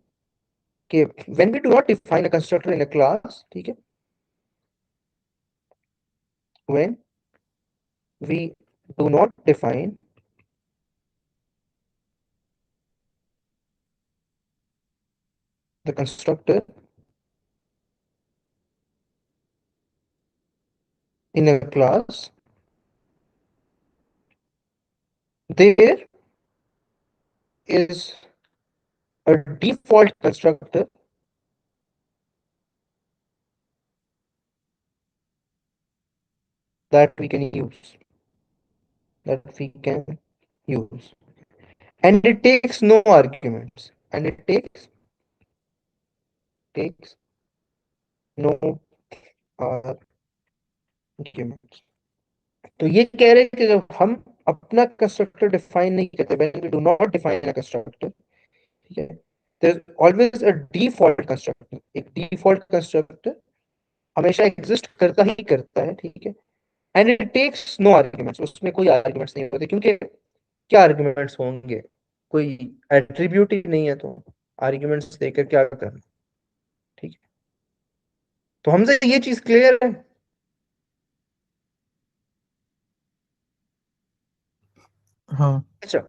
कि when we do not define a constructor in a class, ठीक है, when we do not define the constructor in a class, there is a default constructor that we can use, that we can use, and it takes no arguments, and it takes no arguments. तो ये कह रहे हैं कि जब हम अपना constructor define नहीं करते, when we do not define a constructor, ठीक है, there is always a default constructor, एक default constructor हमेशा एग्जिस्ट करता ही करता है, ठीक है, and it takes no arguments, उसमें कोई आर्ग्यूमेंट्स नहीं होते, क्योंकि क्या आर्ग्यूमेंट्स होंगे, कोई एट्रीब्यूट ही नहीं है, तो आर्ग्यूमेंट्स देकर क्या करना, ठीक है। तो हमसे ये चीज क्लियर है। हाँ। अच्छा,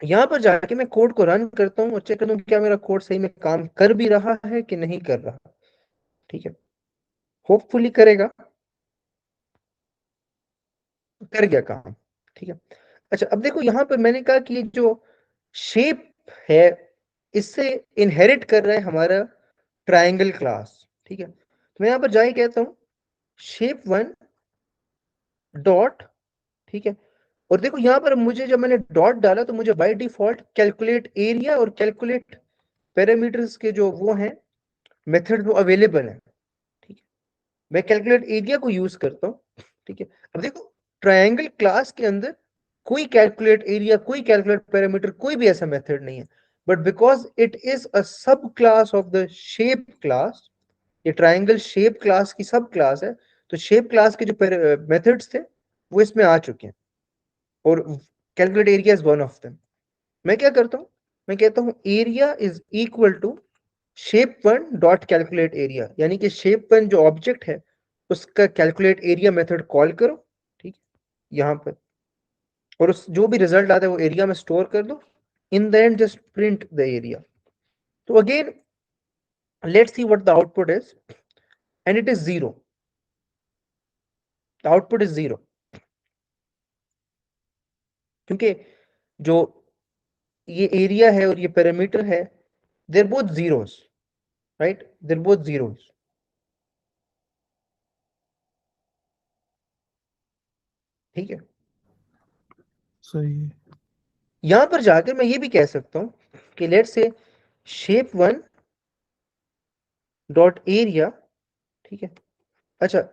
यहाँ पर जाके मैं कोड को रन करता हूँ और चेक करता हूँ क्या मेरा कोड सही में काम कर भी रहा है कि नहीं कर रहा, ठीक है, होपफुली करेगा, कर गया काम, ठीक है। अच्छा, अब देखो यहाँ पर मैंने कहा कि जो शेप है इससे इनहेरिट कर रहा है हमारा ट्राइंगल क्लास, ठीक है। तो मैं यहाँ पर जाके कहता हूँ शेप वन डॉट, ठीक है, और देखो यहाँ पर मुझे जब मैंने डॉट डाला तो मुझे बाय डिफॉल्ट कैलकुलेट एरिया और कैलकुलेट पैरामीटर्स के जो वो हैं मेथड वो अवेलेबल है, ठीक है। मैं कैलकुलेट एरिया को यूज करता हूँ, ठीक है। अब देखो ट्रायंगल क्लास के अंदर कोई कैलकुलेट एरिया, कोई कैलकुलेट पैरामीटर, कोई भी ऐसा मेथड नहीं है, but because it is a sub class of the shape class, ये ट्रायंगल शेप क्लास की सब क्लास है, तो शेप क्लास के जो मेथड्स थे वो इसमें आ चुके हैं, और calculate area is one of them. मैं क्या करता हूँ, मैं कहता हूँ area is equal to shape one dot calculate area, यानी कि शेप वन जो ऑब्जेक्ट है उसका कैलकुलेट एरिया मेथड कॉल करो, ठीक है, यहाँ पर, और उस जो भी रिजल्ट आता है वो एरिया में स्टोर कर दो, in the end just print the area. तो again let's see what the output is, and it is zero, the output is zero, क्योंकि जो ये एरिया है और ये पैरामीटर है, there both zeros, right, there both zeros, ठीक है। सही है। यहां पर जाकर मैं ये भी कह सकता हूं कि let's say shape one dot area, ठीक है। अच्छा,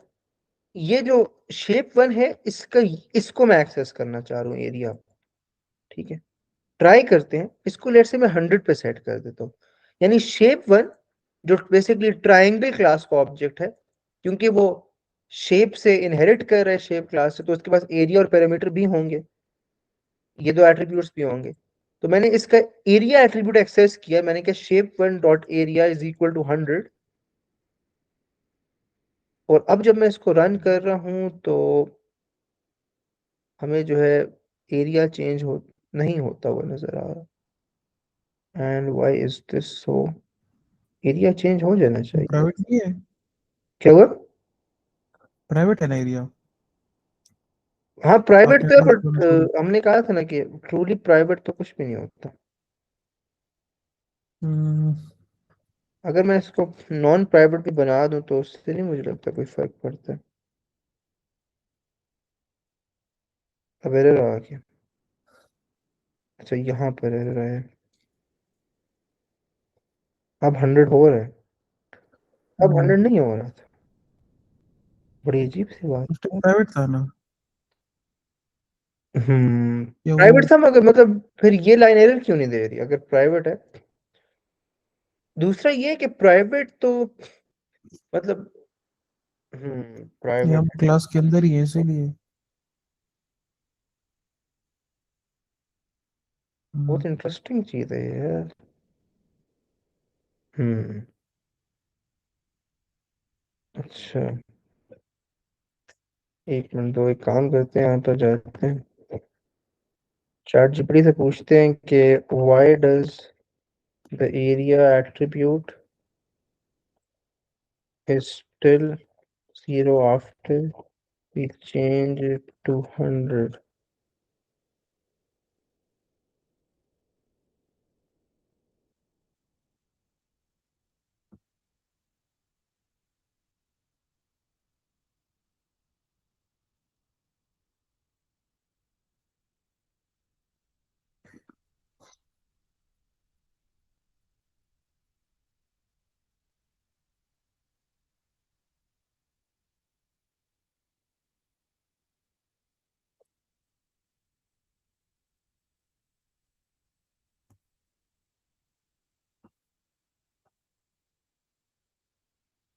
ये जो शेप वन है इसका, इसको मैं एक्सेस करना चाह रहा हूँ एरिया, ठीक है। ट्राई करते हैं इसको, लेट्स से मैं 100 पे सेट कर देता हूँ, यानी शेप वन जो बेसिकली ट्राइंगल क्लास का ऑब्जेक्ट है, क्योंकि वो शेप से इनहेरिट कर रहा है शेप क्लास से, तो उसके पास एरिया और पैरामीटर भी होंगे, ये दो एट्रीब्यूट्स भी होंगे। तो मैंने इसका एरिया एट्रीब्यूट एक्सेस किया, मैंने कहा shape one dot area is equal to 100, और अब जब मैं इसको रन कर रहा हूं तो हमें जो है एरिया चेंज हो नहीं होता हुआ नजर आ रहा, and why is this so, area change हो जाना चाहिए। प्राइवेट नहीं है? क्या हुआ? प्राइवेट है ना एरिया? हाँ प्राइवेट आपने तो है, नोट बट बोला तो। हमने कहा था ना कि ट्रूली प्राइवेट तो कुछ भी नहीं होता। हम्म, अगर मैं इसको नॉन प्राइवेट भी बना दूं तो उससे नहीं मुझे लगता कोई फर्क पड़ता है। अब एरर आ गया, अच्छा यहाँ पर एरर आया, अब 100 हो रहा है, अब हम्म, 100 नहीं हो रहा था, बड़ी अजीब सी बात उस टाइम है। प्राइवेट था ना। या वो प्राइवेट था मगर मतलब फिर ये लाइन एरर क्यों नहीं दे रही अगर प्राइवेट है? दूसरा ये कि प्राइवेट तो मतलब या प्राइवेट हम है। क्लास के अंदर ही है इसीलिए। बहुत हम्म, इंटरेस्टिंग चीज है ये यार। हम्म। अच्छा, एक मिनट दो, एक काम करते हैं, यहाँ पर जाते हैं, चैट जीपीटी से पूछते हैं कि why does the area attribute is still 0 after we change it to 100।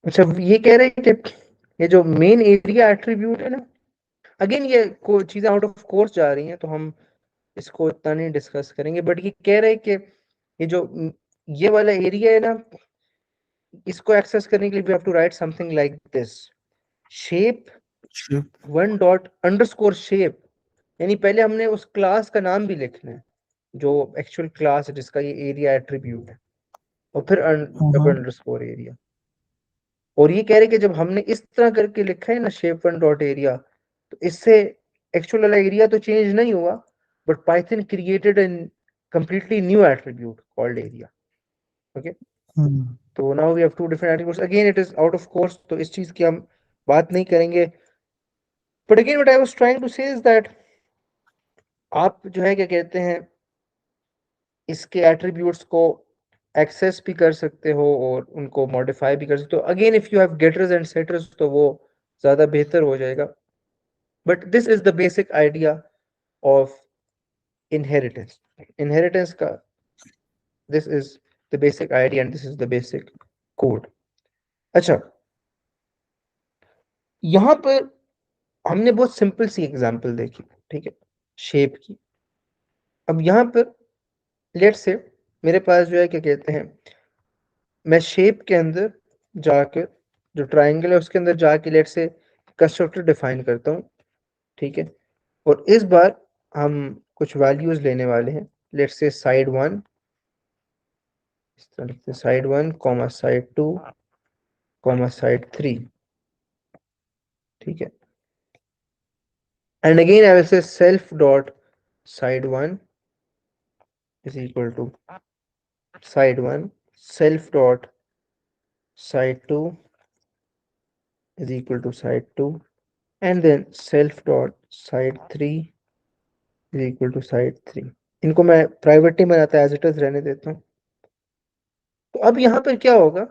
अच्छा, ये कह रहे हैं कि ये जो मेन एरिया एट्रीब्यूट है ना, अगेन ये को चीजें आउट ऑफ कोर्स जा रही हैं तो हम इसको इतना नहीं डिस्कस करेंगे, बट ये कह रहे हैं कि ये जो ये वाला एरिया है ना, इसको एक्सेस करने के लिए we have to write something like this, shape ship. One dot underscore shape, यानी पहले हमने उस क्लास का नाम भी लिखना है जो एक्चुअल क्लास है जिसका ये एरिया एट्रीब्यूट है, और फिर हाँ डबल हाँ। Underscore area. और ये कह रहे कि जब हमने इस तरह करके लिखा है ना शेप वन डॉट एरिया, तो इससे एक्चुअल वाला एरिया तो चेंज नहीं हुआ, but Python created an completely new attribute called area. Okay, हम्म तो now we have two different attributes, again it is out of course, तो इस चीज की हम बात नहीं करेंगे, but again what I was trying to say is that आप जो है क्या कहते हैं, इसके एट्रीब्यूट्स को एक्सेस भी कर सकते हो और उनको मॉडिफाई भी कर सकते हो, again if you have getters and setters तो वो ज्यादा बेहतर हो जाएगा, but this is the basic idea of inheritance. Inheritance का this is the basic idea and this is the basic code. अच्छा, यहाँ पर हमने बहुत सिंपल सी एग्जांपल देखी, ठीक है, शेप की। अब यहाँ पर लेट से मेरे पास जो है क्या कहते हैं, मैं शेप के अंदर जाकर, जो ट्राइंगल है उसके अंदर जाके लेट से कंस्ट्रक्टर डिफाइन करता हूँ, ठीक है, और इस बार हम कुछ वैल्यूज लेने वाले हैं, लेट से साइड वन, इस तरह लिखते हैं side one comma side two comma side three, ठीक है, and again I will say self dot side one is equal to side one, self dot side 2 is equal to side 2, and then self dot side 3 is equal to side 3। इनको मैं private नहीं बनाता, as it is रहने देता हूँ। तो अब यहाँ पर क्या होगा,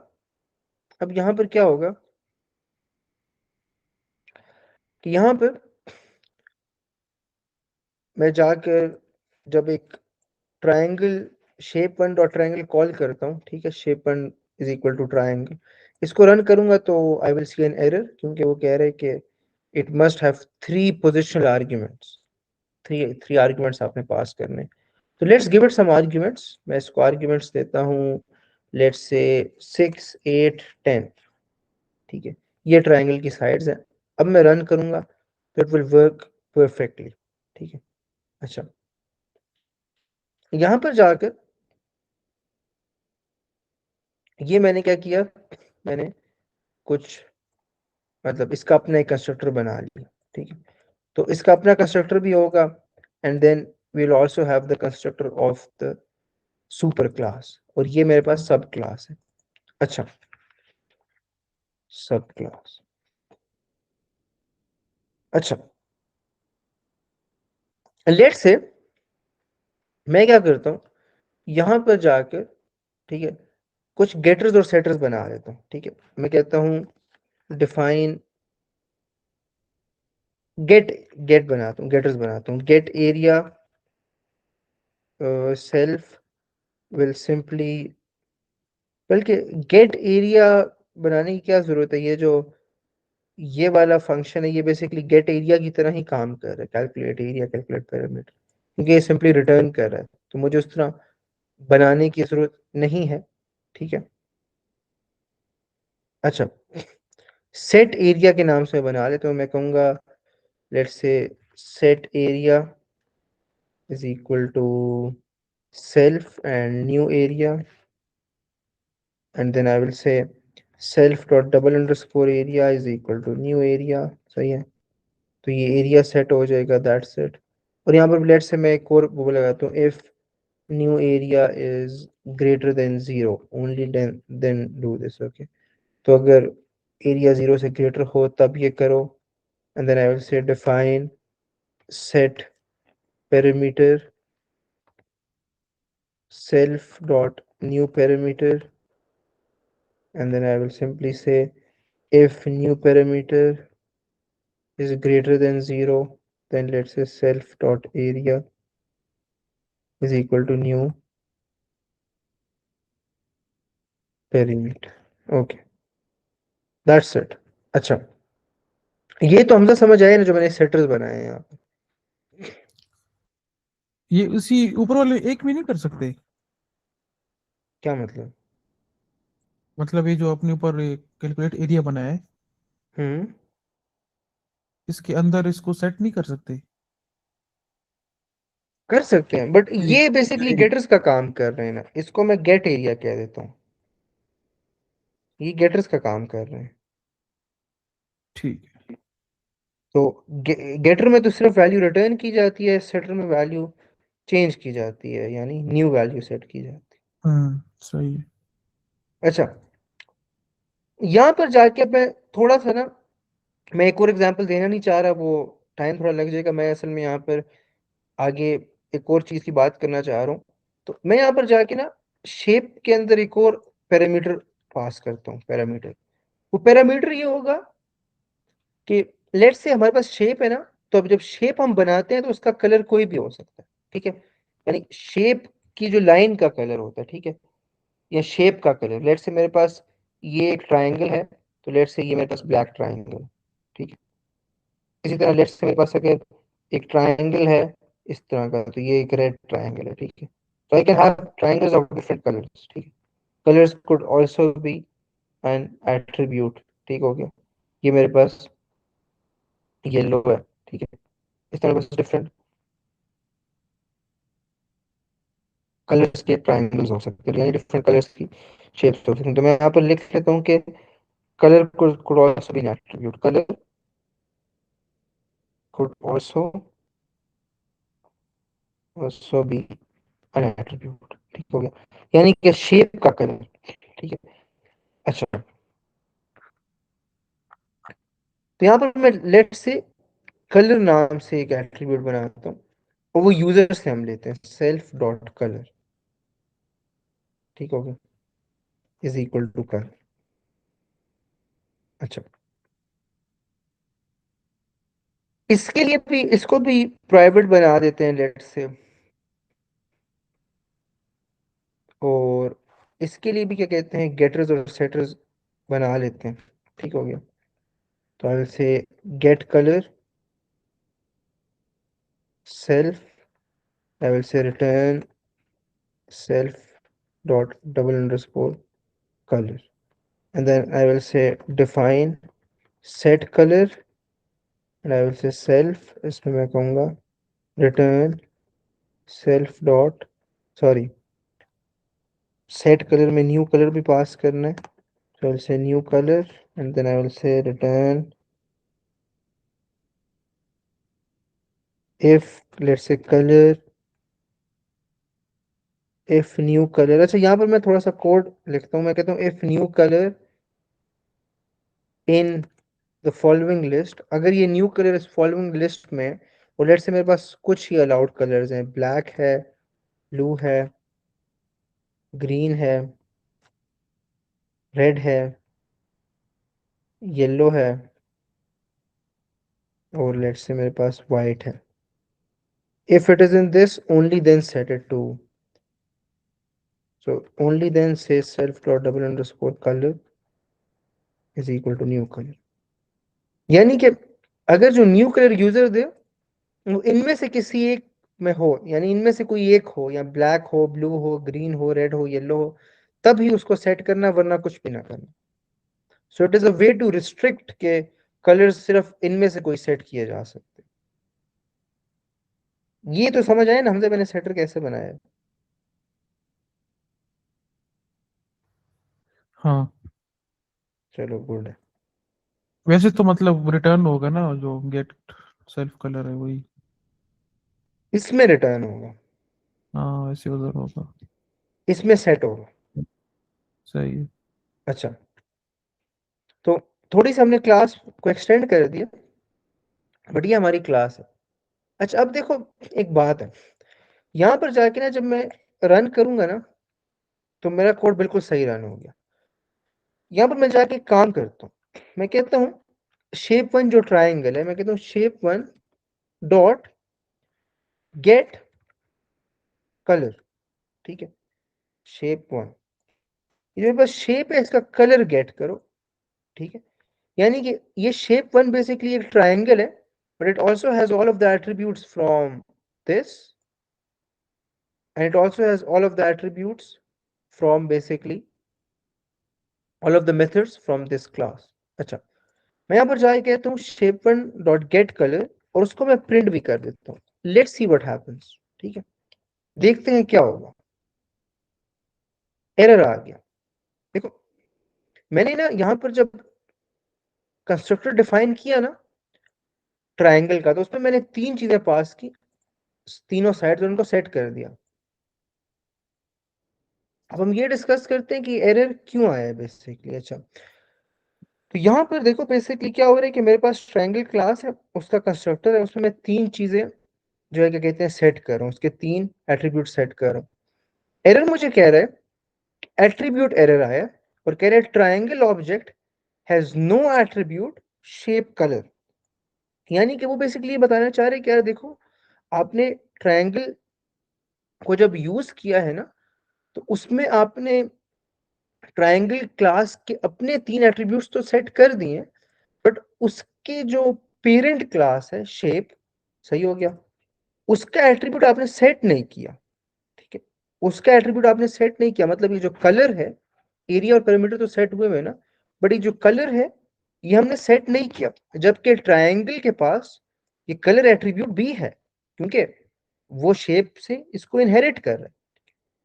अब यहाँ पर क्या होगा कि यहाँ पर मैं जाकर जब एक triangle shape one dot triangle call करता हूँ, ठीक है, shape one is equal to triangle, इसको रन करूंगा तो I will see an error, क्योंकि वो कह रहे हैं कि it must have three positional arguments, three three arguments आपने पास करने। तो let's give it some arguments, मैं इसको आर्ग्यूमेंट्स देता हूँ, लेट्स से 6 8 10, ठीक है, ये ट्रायंगल की साइड्स हैं। अब मैं रन करूंगा तो इट विल वर्क परफेक्टली, ठीक है। अच्छा, यहाँ पर जाकर ये मैंने क्या किया, मैंने कुछ मतलब इसका अपना एक कंस्ट्रक्टर बना लिया, ठीक है, तो इसका अपना कंस्ट्रक्टर भी होगा, and then we will also have the constructor of the super class, और ये मेरे पास सब क्लास है। अच्छा, सब क्लास, अच्छा, लेट्स से मैं क्या करता हूँ, यहाँ पर जाकर, ठीक है, कुछ गेटर्स और सेटर्स बना लेता हूँ, ठीक है, मैं कहता हूँ डिफाइन गेट गेट बनाता हूँ, गेटर्स बनाता हूँ। Get area self will simply, बल्कि गेट एरिया बनाने की क्या जरूरत है? ये जो ये वाला फंक्शन है, ये बेसिकली गेट एरिया की तरह ही काम कर रहा है, कैलकुलेट एरिया, कैलकुलेट पैरामीटर, क्योंकि ये सिंपली रिटर्न कर रहा है, तो मुझे उस तरह बनाने की जरूरत नहीं है। ठीक है। अच्छा, सेट एरिया के नाम से बना ले, तो मैं कहूँगा let's say set area is equal to self and new area, and then I will say self dot double underscore area is equal to new area। सही है, तो ये एरिया सेट हो जाएगा, दैट सेट। और यहाँ पर लेट से मैं एक और वो लगाता हूँ, if new area is greater than zero only then do this. Okay, तो अगर एरिया जीरो से ग्रेटर हो तब ये करो। And then I will say define set perimeter self dot new perimeter, and then I will simply say if new parameter is greater than 0, then let's say self dot area is equal to new perimeter। Okay, that's it। अच्छा, ये तो हमसे समझ आया ना जो मैंने setters बनाए हैं यहाँ पे। ये उसी ऊपर वाले एक में नहीं कर सकते? क्या मतलब? मतलब ये जो अपने ऊपर कैलकुलेट एरिया बनाया है, हम्म, इसके अंदर इसको सेट नहीं कर सकते? कर सकते हैं, बट ये ये बेसिकली जाएगा। गेटर्स का काम कर रहे हैं ना, इसको मैं गेट एरिया कह देता हूँ। ये गेटर्स का काम कर रहे हैं। ठीक है। तो गेटर में तो सिर्फ वैल्यू रिटर्न की जाती है, सेटर में वैल्यू चेंज की जाती है, यानी न्यू वैल्यू सेट की जाती सही है। है। अच्छा, यहाँ पर जाके मैं थोड़ा सा ना, मैं एक और एग्जांपल देना नहीं चाह रहा, वो टाइम थोड़ा लग जाएगा। मैं असल में यहाँ पर आगे एक और चीज़ की बात करना चाह रहा हूँ। तो मैं यहाँ पर जाके ना शेप के अंदर एक और पैरामीटर पास करता हूँ, पैरामीटर। वो पैरामीटर ये होगा कि लेट्स से हमारे पास शेप है ना, तो अब जब शेप हम बनाते हैं तो उसका कलर कोई भी हो सकता है। ठीक है, यानी शेप की जो लाइन का कलर होता है, ठीक है, या शेप का कलर, लेट्स से मेरे पास ये एक ट्राइंगल है, तो लेट्स से ये मेरे पास ब्लैक ट्राइंगल है। ठीक है, इसी तरह लेट्स से मेरे पास अगर एक ट्राइंगल है इस तरह का, तो ये एक रेड ट्राइंगल है। ठीक है, तो I can have triangles of different colours. ठीक है, colours could also be N attribute. ठीक हो गया, ये मेरे पास येलो है। ठीक है, इस तरह से डिफरेंट कलर्स के ट्राइंगल्स हो सकते हैं, यानी डिफरेंट कलर्स की शेप्स हो सकती हैं। तो मैं यहाँ पर लिख लेता हूँ कि colour could also be an attribute, color could also be an attribute। ठीक हो गया, यानी कि शेप का कलर। ठीक है। अच्छा, तो यहाँ पर मैं लेट से कलर नाम से एक एट्रीब्यूट बनाता हूँ, और वो यूजर से हम लेते हैं, सेल्फ डॉट कलर। ठीक हो गया, इज इक्वल टू कलर। अच्छा, इसके लिए भी, इसको भी प्राइवेट बना देते हैं लेट से, और इसके लिए भी क्या कहते हैं, गेटर्स और सेटर्स बना लेते हैं। ठीक हो गया, तो I will say get colour self, I will say return self dot double underscore color, and then I will say define set color, and I will say self, इसमें मैं कहूँगा return self dot, sorry, set color में new color भी पास करना है, so I will say new color, and then I will say return if, let's say color if new color। अच्छा, यहाँ पर मैं थोड़ा सा कोड लिखता हूँ, मैं कहता हूँ if new color in the following list, अगर ये न्यू कलर इस फॉलोइंग लिस्ट में, और लेट्स से मेरे पास कुछ ही अलाउड कलर्स हैं, ब्लैक है, ब्लू है, ग्रीन है, रेड है, येलो है, और लेट्स से मेरे पास वाइट है. If it is in this, only then set it to. So only then say self dot double underscore color is equal to new color. यानी कि अगर जो न्यू कलर यूजर दे वो इनमें से किसी एक में हो, यानी इनमें से कोई एक हो, या ब्लैक हो, ब्लू हो, ग्रीन हो, रेड हो, येलो हो, तभी उसको सेट करना, वरना कुछ भी ना करना. So it is a way to restrict के कलर्स सिर्फ इनमें से कोई सेट किए जा सकते. ये तो समझ आया ना हमसे मैंने सेटर कैसे बनाया है. हाँ, चलो गुड है. वैसे तो मतलब रिटर्न होगा ना, जो गेट सेल्फ कलर है वही. इसमें रिटर्न होगा, हाँ, वैसे उधर होगा. इसमें सेट होगा. सही है. अच्छा, तो थोड़ी सी हमने क्लास को एक्सटेंड कर दिया, बट ये हमारी क्लास है. अच्छा अब देखो, एक बात है, यहां पर जाके ना जब मैं रन करूंगा ना, तो मेरा कोड बिल्कुल सही रन हो गया. यहां पर मैं जाके काम करता हूं, मैं कहता हूं शेप वन जो ट्राइंगल है, मैं कहता हूं shape one dot gate colour. ठीक है, शेप वन, ये जो मेरे पास शेप है इसका कलर गेट करो. ठीक है, यानी कि ये शेप वन बेसिकली एक ट्राइंगल है, but it also has all of the attributes from this, and it also has all of the attributes from basically all of the methods from this class. अच्छा, मैं यहाँ पर जाके कहता हूँ shape1 dot gate colour, और उसको मैं प्रिंट भी कर देता हूँ. Let's see what happens. ठीक है, देखते हैं क्या होगा. एरर आ गया. देखो, मैंने ना यहाँ पर जब कंस्ट्रक्टर डिफाइन किया ना ट्राइंगल का, तो उसमें मैंने तीन चीजें पास की, तीनों साइड उनको सेट कर दिया. अब हम ये डिस्कस करते हैं कि एरर क्यों आया है बेसिकली. अच्छा, तो यहाँ पर देखो बेसिकली क्या हो रहा है कि मेरे पास ट्रायंगल क्लास है, उसका कंस्ट्रक्टर है, उसमें मैं तीन चीजें जो है क्या कहते हैं सेट कर रहा हूँ, उसके तीन एट्रीब्यूट सेट कर रहा हूँ. एरर मुझे कह रहा है, एट्रीब्यूट एरर आया, और कह रहा है triangle object has no attribute shape colour. यानी कि वो बेसिकली ये बताना चाह रहे हैं कि यार देखो, आपने ट्रायंगल को जब यूज किया है ना, तो उसमें आपने ट्रायंगल क्लास के अपने तीन एट्रीब्यूट्स तो सेट कर दिए, बट उसके जो पेरेंट क्लास है शेप, सही हो गया, उसका एट्रीब्यूट आपने सेट नहीं किया. ठीक है, उसका एट्रीब्यूट आपने सेट नहीं किया, मतलब ये जो कलर है, एरिया और पेरीमीटर तो सेट हुए हुए ना, बट ये जो कलर है ये हमने सेट नहीं किया, जबकि ट्रायंगल के पास ये कलर एट्रीब्यूट भी है, क्योंकि वो शेप से इसको इनहेरिट कर रहा है,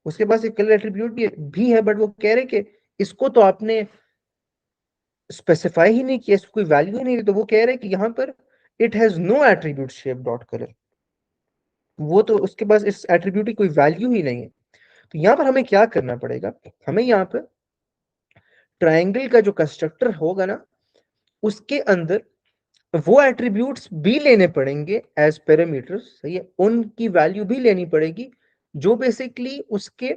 उसके पास एक कलर एट्रीब्यूट भी है, बट वो कह रहे कि इसको तो आपने स्पेसिफाई ही नहीं किया, इसको कोई वैल्यू ही नहीं दी, तो वो कह रहे हैं कि यहाँ पर it has no attribute shape dot colour, वो तो उसके पास इस एट्रीब्यूट की कोई वैल्यू ही नहीं है. तो यहाँ पर हमें क्या करना पड़ेगा, हमें यहाँ पर ट्राइंगल का जो कंस्ट्रक्टर होगा ना, उसके अंदर वो एट्रीब्यूट्स भी लेने पड़ेंगे एज पैरामीटर्स, सही है, उनकी वैल्यू भी लेनी पड़ेगी जो बेसिकली उसके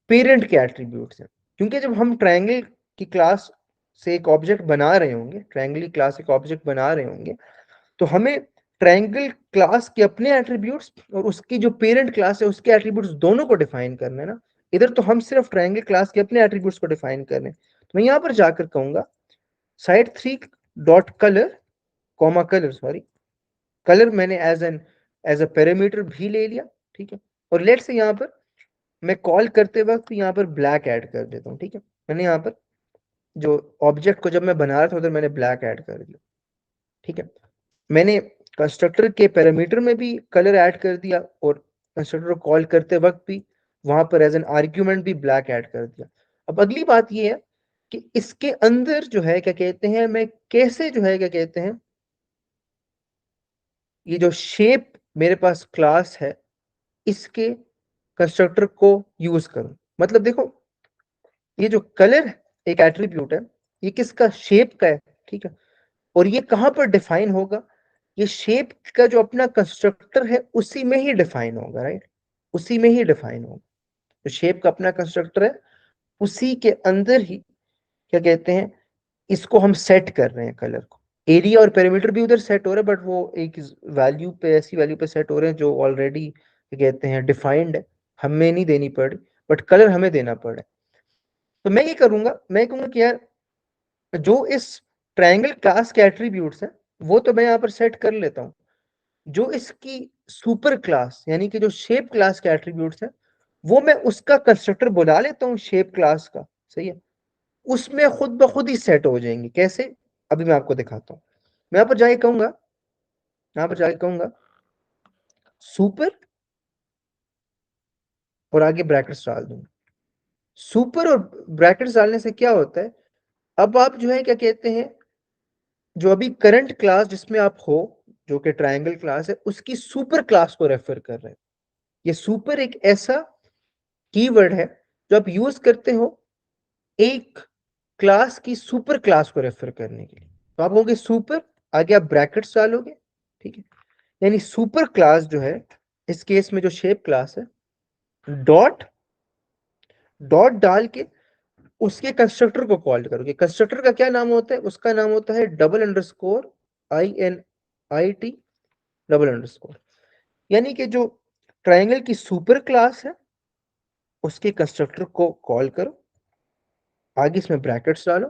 पेरेंट के एट्रीब्यूट्स हैं. क्योंकि जब हम ट्रायंगल की क्लास से एक ऑब्जेक्ट बना रहे होंगे, ट्रायंगल की क्लास एक ऑब्जेक्ट बना रहे होंगे, तो हमें ट्रायंगल क्लास के अपने एट्रीब्यूट्स और उसकी जो पेरेंट क्लास है उसके एट्रीब्यूट्स दोनों को डिफाइन करना है ना. इधर तो हम सिर्फ ट्रायंगल क्लास के अपने एट्रीब्यूट्स को डिफाइन कर रहे हैं, तो मैं यहाँ पर जाकर कहूंगा side three dot colour comma colour, sorry, colour मैंने एज अ पैरामीटर भी ले लिया. ठीक है, और लेट से यहाँ पर मैं कॉल करते वक्त यहाँ पर ब्लैक ऐड कर देता हूँ. ठीक है, मैंने यहाँ पर जो ऑब्जेक्ट को जब मैं बना रहा था उधर मैंने ब्लैक ऐड कर दिया. ठीक है, मैंने कंस्ट्रक्टर के पैरामीटर में भी कलर ऐड कर दिया, और कंस्ट्रक्टर को कॉल करते वक्त भी वहां पर एज एन आर्ग्यूमेंट भी ब्लैक ऐड कर दिया. अब अगली बात ये है कि इसके अंदर जो है क्या कहते हैं, मैं कैसे जो है क्या कहते हैं ये जो शेप मेरे पास क्लास है इसके कंस्ट्रक्टर को यूज करूं. मतलब देखो, ये जो कलर एक एट्रीब्यूट है, ये किसका, शेप का है. ठीक है, और ये कहां पर डिफाइन होगा, ये शेप का जो अपना कंस्ट्रक्टर है उसी में ही डिफाइन होगा, राइट, उसी में ही डिफाइन होगा. जो शेप का अपना कंस्ट्रक्टर है उसी के अंदर ही क्या कहते हैं इसको हम सेट कर रहे हैं कलर को. एरिया और पेरीमीटर भी उधर सेट हो रहा है, बट वो एक वैल्यू पे, ऐसी वैल्यू पे सेट हो रहे हैं जो ऑलरेडी कहते हैं डिफाइंड है, हमें नहीं देनी पड़ी, बट कलर हमें देना पड़े। तो मैं ये करूंगा, मैं कहूंगा कि यार जो इस ट्रायंगल क्लास के एट्रीब्यूट्स हैं वो तो मैं यहाँ पर सेट कर लेता हूँ, जो इसकी सुपर क्लास यानी कि जो शेप क्लास के एट्रीब्यूट्स हैं वो मैं उसका कंस्ट्रक्टर बुला लेता हूँ शेप क्लास का, सही है, उसमें खुद ब खुद ही सेट हो जाएंगे। कैसे, अभी मैं आपको दिखाता हूँ। मैं यहाँ पर जाके कहूंगा, यहाँ पर जाके कहूंगा सुपर और आगे ब्रैकेट्स डाल दूंगा। सुपर और ब्रैकेट्स डालने से क्या होता है, अब आप जो है क्या कहते हैं, जो अभी करंट क्लास जिसमें आप हो, जो कि ट्रायंगल क्लास है, उसकी सुपर क्लास को रेफर कर रहे हैं। ये सुपर एक ऐसा कीवर्ड है जो आप यूज करते हो एक क्लास की सुपर क्लास को रेफर करने के लिए। तो आप कहोगे सुपर, आगे आप ब्रैकेट्स डालोगे, ठीक है, यानी सुपर क्लास जो है इस केस में जो शेप क्लास है, डॉट डॉट डाल के उसके कंस्ट्रक्टर को कॉल करोगे। कंस्ट्रक्टर का क्या नाम होता है, उसका नाम होता है double underscore INIT double underscore, यानी कि जो ट्रायंगल की सुपर क्लास है उसके कंस्ट्रक्टर को कॉल करो, आगे इसमें ब्रैकेट्स डालो,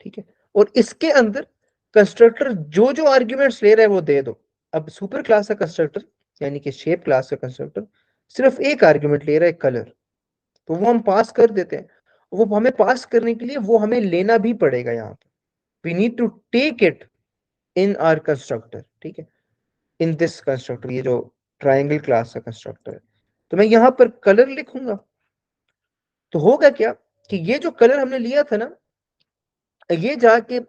ठीक है, और इसके अंदर कंस्ट्रक्टर जो जो आर्ग्यूमेंट्स ले रहा है वो दे दो। अब सुपर क्लास का कंस्ट्रक्टर यानी कि शेप क्लास का कंस्ट्रक्टर सिर्फ एक आर्ग्यूमेंट ले रहा है, कलर, तो वो हम पास कर देते हैं। वो हमें पास करने के लिए वो हमें लेना भी पड़ेगा, यहाँ पे we need to take it in our constructor, ठीक है, इन दिस कंस्ट्रक्टर, ये जो ट्रायंगल क्लास का कंस्ट्रक्टर है। तो मैं यहाँ पर कलर लिखूंगा, तो होगा क्या कि ये जो कलर हमने लिया था ना, ये जाके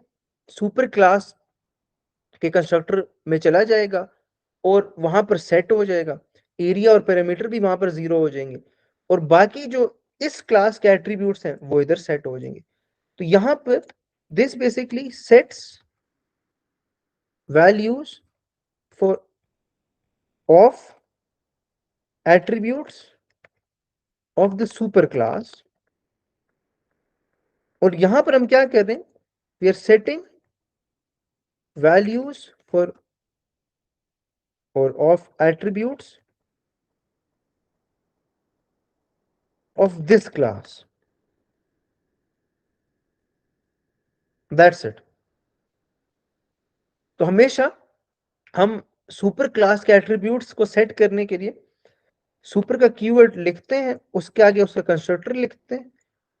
सुपर क्लास के कंस्ट्रक्टर में चला जाएगा और वहां पर सेट हो जाएगा, एरिया और पैरामीटर भी वहां पर 0 हो जाएंगे, और बाकी जो इस क्लास के एट्रीब्यूट्स हैं वो इधर सेट हो जाएंगे। तो यहां पर this basically sets values for of attributes of the super class, और यहां पर हम क्या कर रहे हैं, we are setting values for और of attributes of this class, that's it. तो हमेशा हम सुपर क्लास के एट्रीब्यूट्स को सेट करने के लिए सुपर का कीवर्ड लिखते हैं, उसके आगे उसका कंस्ट्रक्टर लिखते हैं,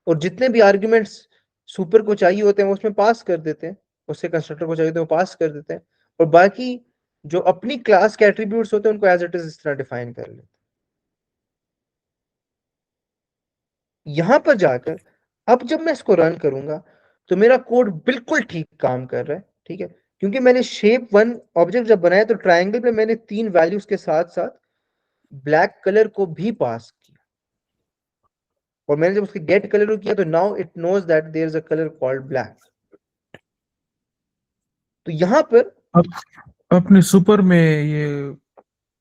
और जितने भी आर्ग्यूमेंट्स सुपर को चाहिए होते हैं वो उसमें पास कर देते हैं, उससे कंस्ट्रक्टर को चाहिए होते हैं वो पास कर देते हैं, और बाकी जो अपनी क्लास के एट्रीब्यूट्स होते हैं उनको एज इट इज इस तरह डिफाइन कर लेते हैं। यहां पर जाकर अब जब मैं इसको रन करूंगा तो मेरा कोड बिल्कुल ठीक काम कर रहा है, ठीक है, क्योंकि मैंने शेप वन ऑब्जेक्ट जब बनाया तो ट्रायंगल में मैंने 3 वैल्यूज के साथ साथ ब्लैक कलर को भी पास किया, और मैंने जब उसके गेट कलर को किया तो now it knows that there is a colour called black. तो यहां पर आप अपने सुपर में ये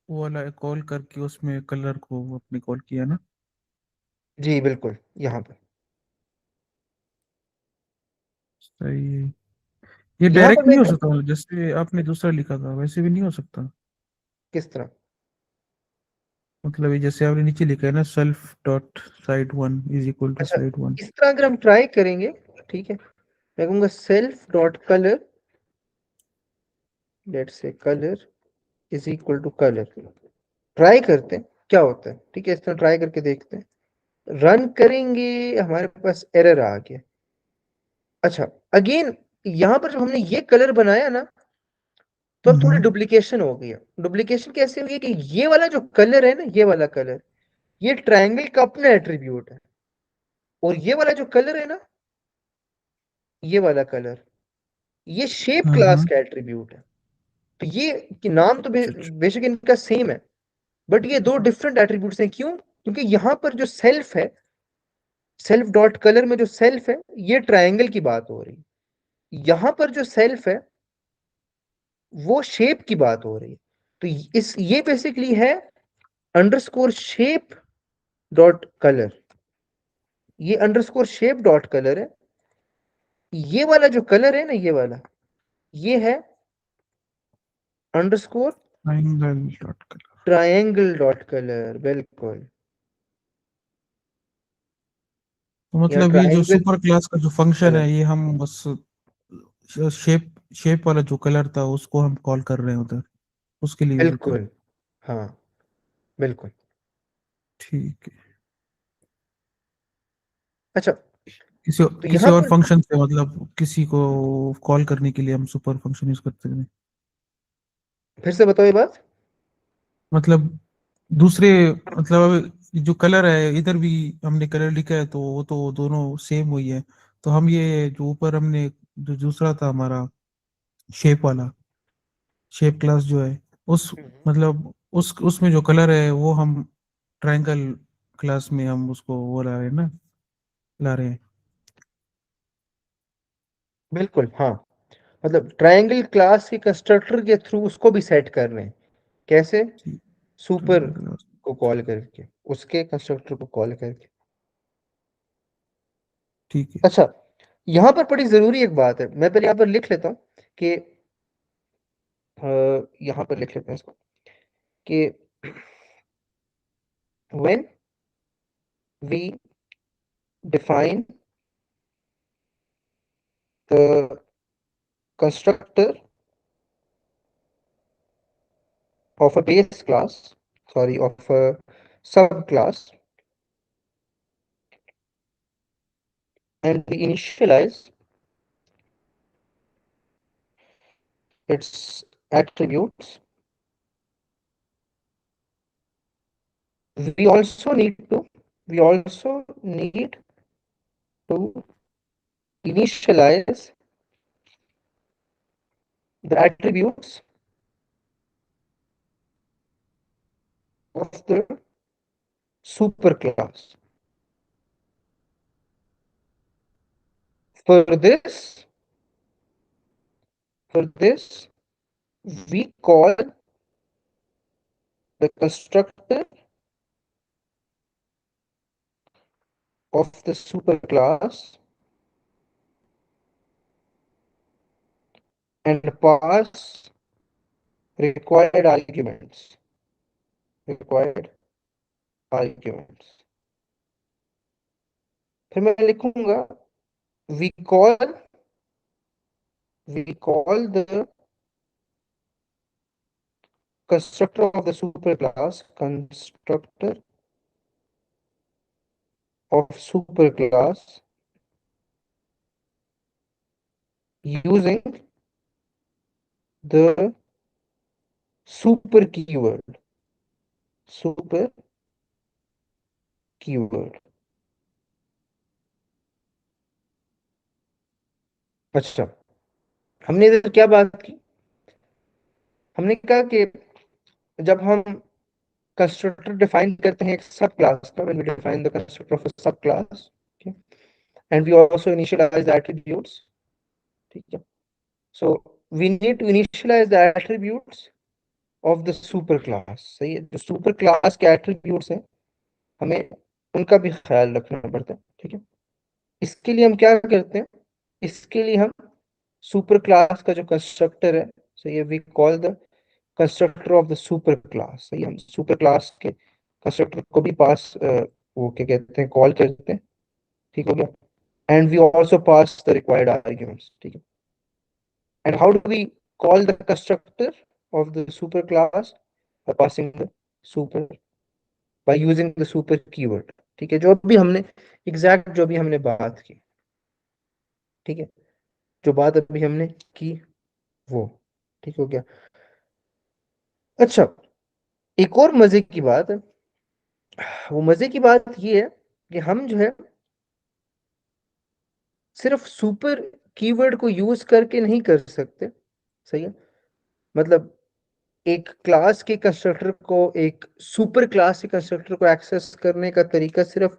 वो वाला कॉल करके उसमें कलर को अपने कॉल किया ना? जी बिल्कुल, यहां पर सही है। ये यहां पर डायरेक्ट मैं नहीं हो सकता, मतलब जैसे आपने दूसरा लिखा था वैसे भी नहीं हो सकता? किस तरह, मतलब ये जैसे आपने नीचे लिखा है ना, self dot side one is equal to अच्छा, साइड वन। इस तरह अगर हम ट्राई करेंगे, ठीक है, मैं कहूंगा self dot colour, let's say colour is equal to colour, try करते हैं क्या होता है, ठीक है, इस तरह ट्राई करके देखते हैं, रन करेंगे, हमारे पास एरर आ गया। अच्छा, अगेन यहां पर जब हमने ये कलर बनाया ना तो अब थोड़ी डुप्लीकेशन हो गई है। डुप्लीकेशन कैसे हुई है कि ये वाला जो कलर है ना, ये वाला कलर, ये ट्रायंगल का अपना एट्रीब्यूट है, और ये वाला जो कलर है ना, ये वाला कलर, ये शेप हाँ क्लास हाँ। का एट्रीब्यूट है। तो ये कि नाम तो अच्छा अच्छा। बेशक इनका सेम है, बट ये दो डिफरेंट एट्रीब्यूट्स हैं। क्यों? क्योंकि यहां पर जो सेल्फ है, सेल्फ डॉट कलर में जो सेल्फ है, ये ट्रायंगल की बात हो रही है, यहां पर जो सेल्फ है वो शेप की बात हो रही है। तो इस ये बेसिकली है अंडरस्कोर शेप डॉट कलर, ये अंडरस्कोर शेप डॉट कलर है। ये वाला जो कलर है ना, ये है underscore triangle.color। Triangle dot colour, बिल्कुल। तो या मतलब ये जो ट्रायंगल सुपर क्लास का जो फंक्शन कलर, है, ये हम बस शेप शेप वाला जो कलर था उसको हम कॉल कर रहे हैं उधर, उसके लिए यूज होता है। बिल्कुल, हाँ बिल्कुल। ठीक है। अच्छा, किसी तो किसी यहाँ और पर फंक्शन से, मतलब किसी को कॉल करने के लिए हम सुपर फंक्शन यूज करते हैं? फिर से बताओ ये बात। मतलब दूसरे, मतलब अब जो कलर है इधर भी हमने कलर लिखा है, तो वो तो दोनों सेम हुई है। तो हम ये जो ऊपर हमने जो दूसरा था हमारा शेप वाला, शेप क्लास जो है, उस हम्म, मतलब उस उसमें जो कलर है वो हम ट्रायंगल क्लास में हम उसको वो ला रहे हैं ना, ला रहे हैं। बिल्कुल, हाँ। मतलब ट्रायंगल क्लास के कंस्ट्रक्टर के थ्रू उसको भी सेट कर रहे हैं। कैसे? ठीक। Super triangle class. को कॉल करके, उसके कंस्ट्रक्टर को कॉल करके। ठीक है। अच्छा, यहाँ पर बड़ी जरूरी एक बात है, मैं पहले यहाँ पर लिख लेता हूँ कि यहाँ पर लिख लेते हैं इसको कि when we define the constructor of a base class, sorry, of a subclass, and we initialize its attributes, we also need to we also need to initialize the attributes of the superclass. For this, for this, we call the constructor of the superclass and pass required arguments. Required arguments. फिर मैं लिखूंगा we call we call the constructor of the superclass constructor of superclass using the super keyword. Super keyword. अच्छा, हमने इधर क्या बात की? हमने कहा कि जब हम कंस्ट्रक्टर डिफाइन करते हैं एक सब क्लास का, when we define the constructor of a subclass, okay, and we also initialize the attributes, ठीक है, so we need to initialize the attributes of the super class. सही है, जो सुपर क्लास के एट्रीब्यूट्स हैं हमें उनका भी ख्याल रखना पड़ता है, ठीक है। इसके लिए हम क्या करते हैं? इसके लिए हम सुपर क्लास का जो कंस्ट्रक्टर है, सही है, we call the constructor of the super class. सही है, हम सुपर क्लास के कंस्ट्रक्टर को भी पास वो क्या कहते हैं, कॉल करते हैं, ठीक हो गया। And we also pass the required arguments, ठीक है। And how do we call the constructor of the super class? by passing the super by using the super keyword, ठीक है, जो भी हमने एग्जैक्ट जो भी हमने बात की, ठीक है, जो बात अभी हमने की वो, ठीक हो गया। अच्छा, एक और मजे की बात है, वो मजे की बात ये है कि हम जो है सिर्फ सुपर कीवर्ड को यूज करके नहीं कर सकते, सही है। मतलब एक क्लास के कंस्ट्रक्टर को, एक सुपर क्लास के कंस्ट्रक्टर को एक्सेस करने का तरीका सिर्फ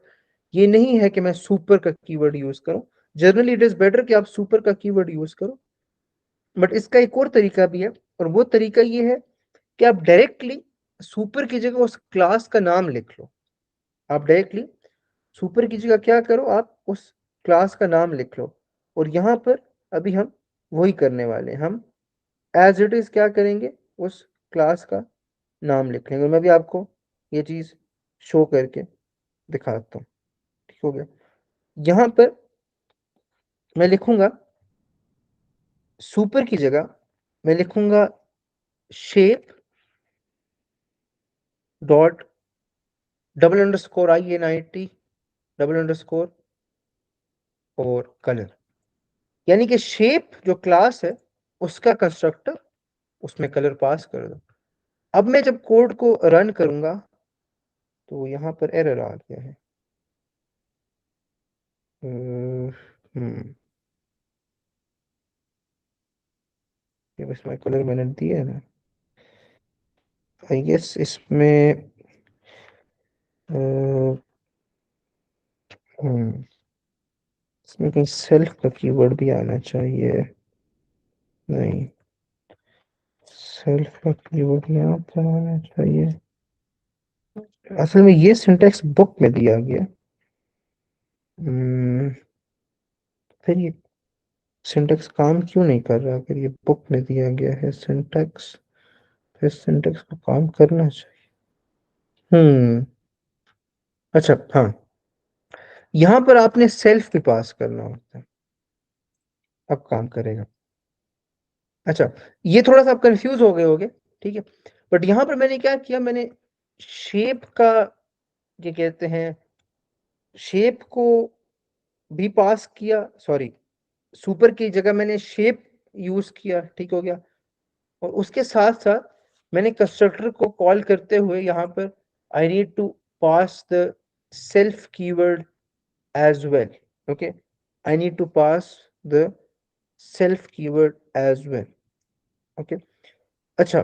ये नहीं है कि मैं सुपर का कीवर्ड यूज करूं। जनरली इट इज बेटर कि आप सुपर का कीवर्ड यूज करो, बट इसका एक और तरीका भी है, और वो तरीका ये है कि आप डायरेक्टली सुपर की जगह उस क्लास का नाम लिख लो। आप डायरेक्टली सुपर की जगह क्या करो, आप उस क्लास का नाम लिख लो। और यहाँ पर अभी हम वही करने वाले हैं हम। एज इट इज क्या करेंगे, उस क्लास का नाम लिख लेंगे। मैं भी आपको ये चीज शो करके दिखाता हूँ। ठीक हो गया। यहाँ पर मैं लिखूंगा सुपर की जगह मैं लिखूंगा shape dot $INIT double underscore और कलर। यानी कि शेप जो क्लास है उसका कंस्ट्रक्टर, उसमें कलर पास कर दो। अब मैं जब कोड को रन करूंगा तो यहाँ पर एरर आ गया है। हम्म ये बस मैं कलर मैंने दिया है ना, आई गेस इसमें अ, हम्म, इसमें कहीं सेल्फ का कीवर्ड भी आना चाहिए। नहीं, सेल्फ का कीवर्ड यहाँ पर आना चाहिए। असल में ये सिंटेक्स बुक में दिया गया। हम्म, फिर ये सिंटेक्स काम क्यों नहीं कर रहा अगर ये बुक में दिया गया है सिंटेक्स? फिर सिंटेक्स को काम करना चाहिए। अच्छा हाँ, यहाँ पर आपने सेल्फ भी पास करना होता है। अब काम करेगा। अच्छा, ये थोड़ा सा आप कंफ्यूज हो गए होगे, ठीक है। बट यहाँ पर मैंने क्या किया, मैंने शेप का, ये कहते हैं, शेप को भी पास किया। सॉरी, सुपर की जगह मैंने शेप यूज किया। ठीक हो गया। और उसके साथ साथ मैंने कंस्ट्रक्टर को कॉल करते हुए यहाँ पर I need to pass the self keyword as well. Okay, I need to pass the self keyword as well. Okay. अच्छा,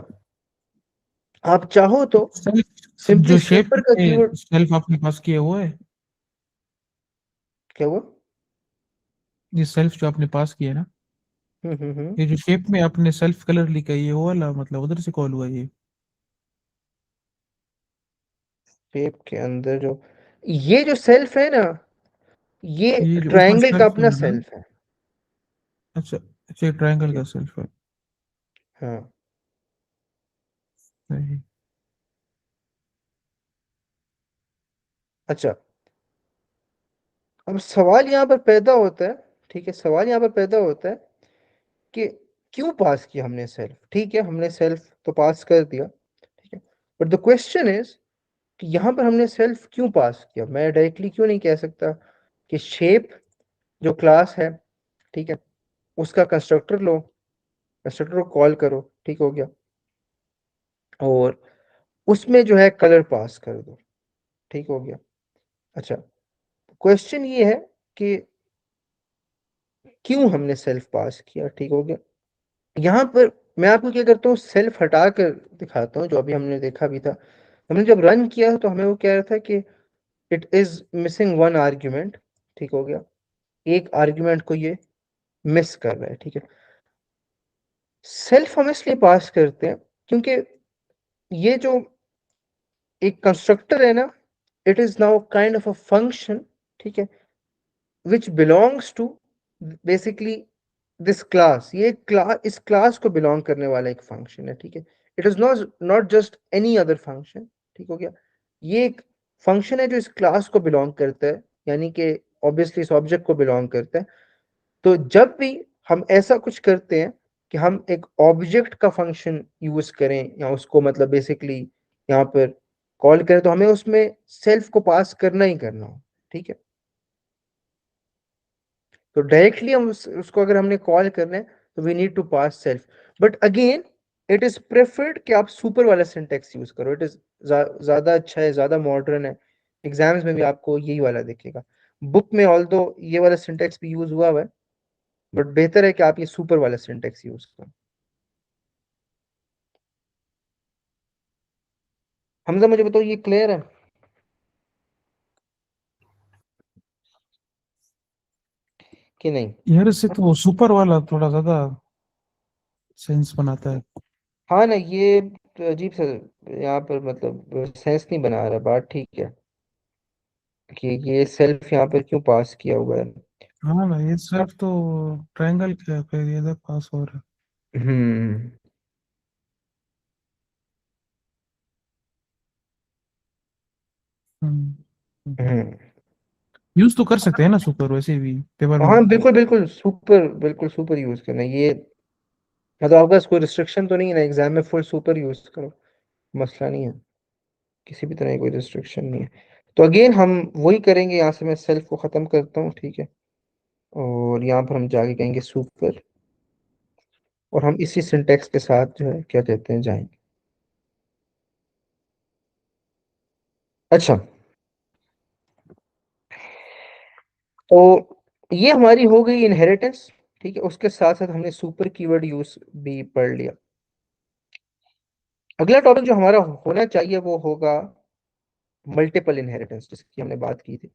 आप चाहो तो सेल्फ सिंपली जो शेप सुपर का में कीवर्ड। सेल्फ आपने पास किया हुआ है, क्या हुआ? ये सेल्फ जो आपने पास किया है ना, हम्म। ये जो शेप में आपने सेल्फ कलर लिखा है, ये वो वाला मतलब उधर से कॉल हुआ ये? शेप के अंदर जो ये जो सेल्फ है ना, ये ये जो ऊपर ट्रायंगल का सेल्फ अपना है ना? सेल्फ है। अच्छा अच्छा, ट्रायंगल ठीक का है। सेल्फ है। हाँ। सही। अच्छा, अब सवाल यहाँ पर पैदा होता है। ठीक है, सवाल यहाँ पर पैदा होता है कि क्यों पास किया हमने सेल्फ। ठीक है, हमने सेल्फ तो पास कर दिया, ठीक है। बट द क्वेश्चन इज कि यहाँ पर हमने सेल्फ क्यों पास किया। मैं डायरेक्टली क्यों नहीं कह सकता कि शेप जो क्लास है, ठीक है, उसका कंस्ट्रक्टर लो, कंस्ट्रक्टर को कॉल करो। ठीक हो गया। और उसमें जो है कलर पास कर दो। ठीक हो गया। अच्छा, क्वेश्चन ये है कि क्यों हमने सेल्फ पास किया। ठीक हो गया। यहाँ पर मैं आपको क्या करता हूँ, सेल्फ हटा कर दिखाता हूँ, जो अभी हमने देखा भी था। हमने जब रन किया तो हमें वो कह रहा था कि it is missing one argument. ठीक हो गया, एक आर्ग्यूमेंट को ये मिस कर रहा है। ठीक है, सेल्फ हम इसलिए पास करते हैं क्योंकि ये जो एक कंस्ट्रक्टर है ना, it is now kind of a function, ठीक है, which belongs to basically this class. ये क्लास, इस क्लास को बिलोंग करने वाला एक फंक्शन है। ठीक है, it is not not just any other function. ठीक हो गया। ये एक फंक्शन है जो इस क्लास को बिलोंग करता है, यानी कि ऑब्वियसली इस ऑब्जेक्ट को बिलोंग करता है। तो जब भी हम ऐसा कुछ करते हैं कि हम एक ऑब्जेक्ट का फंक्शन यूज करें या उसको मतलब बेसिकली यहाँ पर कॉल करें, तो हमें उसमें सेल्फ को पास करना ही करना हो। ठीक है, तो डायरेक्टली हम उसको अगर हमने कॉल करना है तो we need to pass self. But again it is preferred कि आप सुपर वाला सिंटेक्स यूज करो। इट इज ज्यादा अच्छा है, ज्यादा मॉडर्न है। एग्जाम्स में भी आपको यही वाला दिखेगा। बुक में ऑल दो ये वाला सिंटेक्स भी यूज हुआ है, बट बेहतर है कि आप ये सुपर वाला सिंटेक्स यूज करो। हमजा, मुझे बताओ ये क्लियर है कि नहीं? यार इससे तो सुपर वाला थोड़ा ज्यादा सेंस बनाता है। हाँ ना, ये तो अजीब सा यहाँ पर मतलब सेंस नहीं बना रहा। बात ठीक है कि ये सेल्फ यहाँ पर क्यों पास किया हुआ है। हाँ ना, ये सिर्फ तो ट्रायंगल का है, फिर ये इधर पास हो रहा हम्म। है। हम्म। यूज तो कर सकते हैं ना सुपर वैसे भी पेपर में। हाँ बिल्कुल बिल्कुल सुपर, बिल्कुल सुपर यूज करना ये। मतलब आपका कोई रिस्ट्रिक्शन तो नहीं है ना, एग्जाम में फुल सुपर यूज करो, मसला नहीं है, किसी भी तरह की कोई रिस्ट्रिक्शन नहीं है। तो अगेन हम वही करेंगे, यहाँ से मैं सेल्फ को ख़त्म करता हूँ, ठीक है। और यहाँ पर हम जाके कहेंगे सुपर, और हम इसी सिंटेक्स के साथ जो है क्या कहते हैं जाएंगे। अच्छा, तो ये हमारी हो गई इनहेरिटेंस, ठीक है। उसके साथ साथ हमने सुपर कीवर्ड यूज भी पढ़ लिया। अगला टॉपिक जो हमारा होना चाहिए वो होगा मल्टीपल इनहेरिटेंस, जिसकी हमने बात की थी।